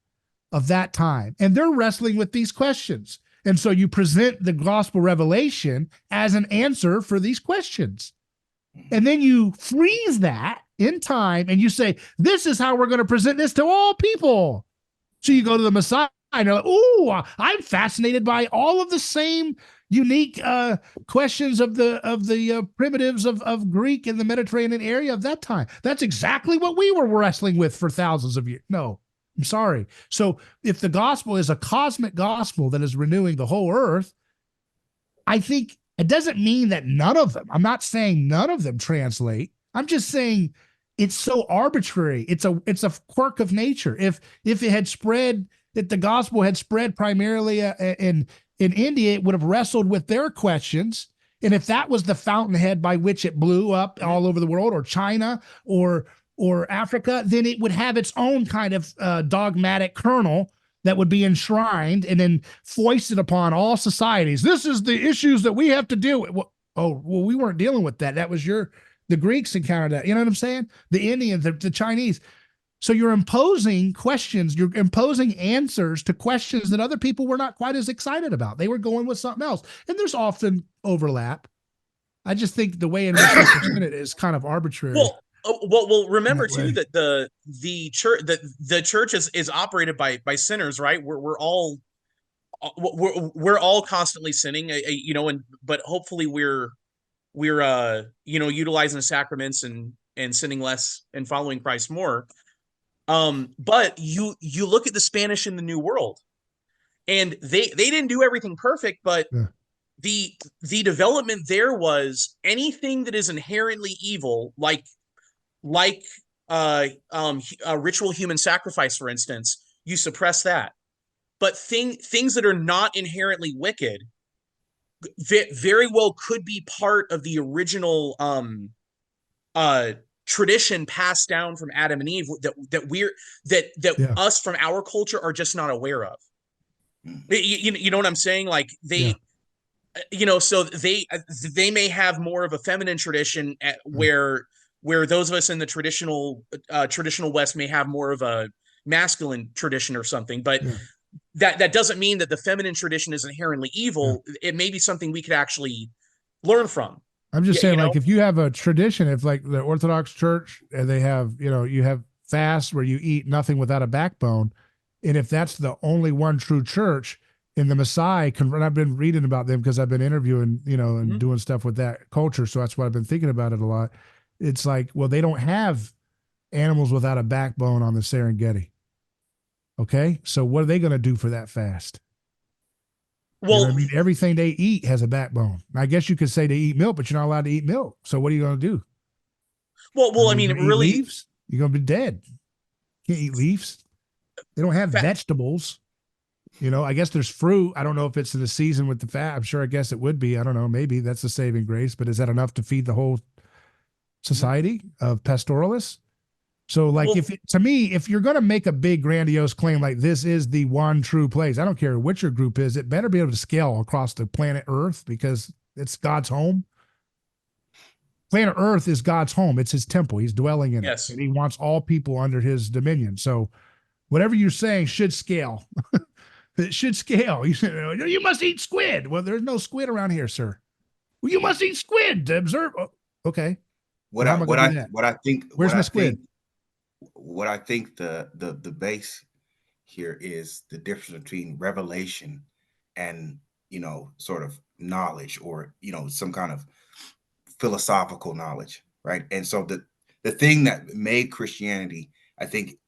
of that time, and they're wrestling with these questions. And so you present the gospel revelation as an answer for these questions. And then you freeze that in time and you say, this is how we're going to present this to all people. So you go to the Messiah and you're like, oh, I'm fascinated by all of the same unique questions of the primitives of Greek in the Mediterranean area of that time. That's exactly what we were wrestling with for thousands of years. No, I'm sorry. So if the gospel is a cosmic gospel that is renewing the whole earth, I think it doesn't mean that none of them, I'm not saying none of them translate. I'm just saying it's so arbitrary. It's a quirk of nature. If it had spread, if the gospel had spread primarily in India, it would have wrestled with their questions. And if that was the fountainhead by which it blew up all over the world, or China, or Africa, then it would have its own kind of dogmatic kernel that would be enshrined and then foisted upon all societies. This is the issues that we have to deal with. Well, we weren't dealing with that. That was the Greeks encountered that. You know what I'm saying? The Indians, the Chinese. So you're imposing questions, you're imposing answers to questions that other people were not quite as excited about. They were going with something else. And there's often overlap. I just think the way in which you present it is kind of arbitrary. Well, remember too Way. that the church is operated by sinners, right? We're all constantly sinning, and but hopefully we're utilizing the sacraments and sinning less and following Christ more. But you look at the Spanish in the New World, and they didn't do everything perfect, but Yeah. the development there was anything that is inherently evil, like ritual human sacrifice, for instance, you suppress that. But things that are not inherently wicked very well could be part of the original tradition passed down from Adam and Eve that Yeah. us from our culture are just not aware of. You know what I'm saying? Like Yeah. so they may have more of a feminine tradition where those of us in the traditional West may have more of a masculine tradition or something. But Yeah. that doesn't mean that the feminine tradition is inherently evil. It may be something we could actually learn from. I'm just saying, You know? like, if you have a tradition, if like the Orthodox Church, and they have, you have fasts where you eat nothing without a backbone, and if that's the only one true church, in the Messiah, and I've been reading about them because I've been interviewing, and doing stuff with that culture, so that's why I've been thinking about it a lot. It's like, well, they don't have animals without a backbone on the Serengeti. Okay, so what are they going to do for that fast? You know what I Well, mean? Everything they eat has a backbone. I guess you could say they eat milk, but you're not allowed to eat milk. So what are you going to do? well, I You mean, gonna eat really, leaves? You're going to be dead. You can't eat leaves. They don't have fa- vegetables. I guess there's fruit. I don't know if it's in the season with the fat. I'm sure, I guess it would be. I don't know. Maybe that's a saving grace, but is that enough to feed the whole society of pastoralists? So, like, well, to me, if you're going to make a big grandiose claim like this is the one true place, I don't care what your group is, it better be able to scale across the planet Earth because it's God's home. Planet Earth is God's home. It's his temple. He's dwelling in it. yes. And he wants all people under his dominion. So whatever you're saying should scale. It should scale. You must eat squid. Well, there's no squid around here, sir. Well, you must eat squid to observe. Oh, okay. What How I am I what going to I do that? what I think Where's what my I squid? think what I think the base here is the difference between revelation and sort of knowledge, or some kind of philosophical knowledge, right? And so the thing that made Christianity, I think,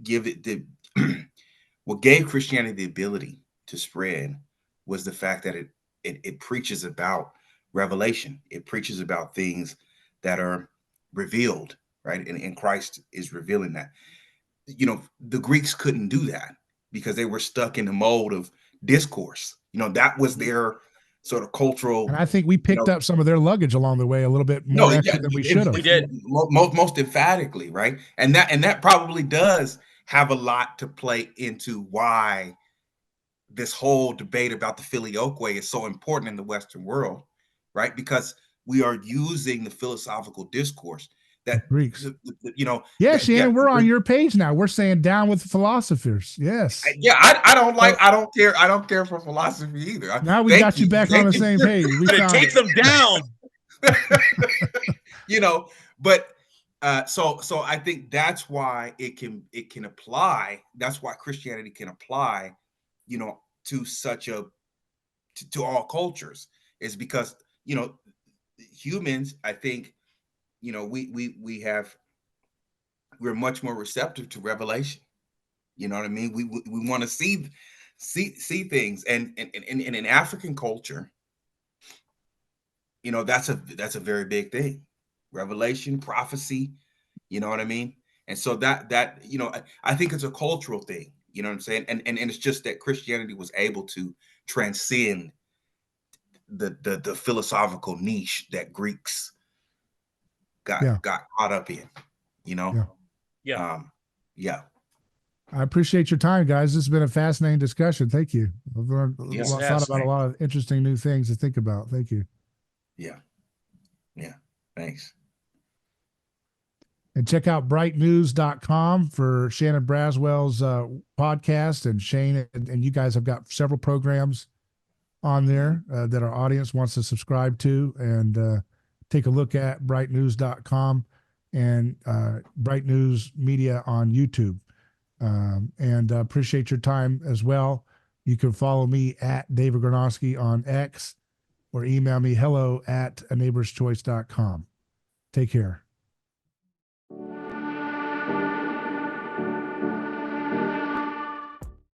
give it the what gave Christianity the ability to spread was the fact that it preaches about revelation. It preaches about things that are revealed, right? And Christ is revealing that. The Greeks couldn't do that because they were stuck in the mold of discourse. That was their sort of And cultural, I think we you picked know, up some of their luggage along the way a little bit no, more yeah, extra than we should We have. did. most emphatically, right? And that probably does have a lot to play into why this whole debate about the filioque is so important in the Western world, right? Because we are using the philosophical discourse that Greeks. Yeah, that get Shannon, we're on your page now. We're saying down with the philosophers. Yes. yeah. I don't like. So I don't care for philosophy either. now we Thank got you you. back on the same page. We found Take it. them down. But so I think that's why it can apply. That's why Christianity can apply, to such to all cultures, is because humans, I think, we're much more receptive to revelation. You know what I mean? We want to see things, and in African culture, that's a very big thing. Revelation, prophecy, you know what I mean? And so I think it's a cultural thing, you know what I'm saying? And it's just that Christianity was able to transcend the philosophical niche that Greeks Yeah. got caught up in, you know? Yeah. Yeah. Yeah. I appreciate your time, guys. This has been a fascinating discussion. Thank you. I've learned, Yes, it thought has. about a lot of interesting new things to think about. Thank you. Yeah. Yeah. Thanks. And check out brightnews.com for Shannon Braswell's podcast. And Shane and you guys have got several programs on there that our audience wants to subscribe to. And take a look at brightnews.com and Bright News Media on YouTube. And appreciate your time as well. You can follow me at David Gornoski on X or email me hello@aneighborschoice.com. Take care.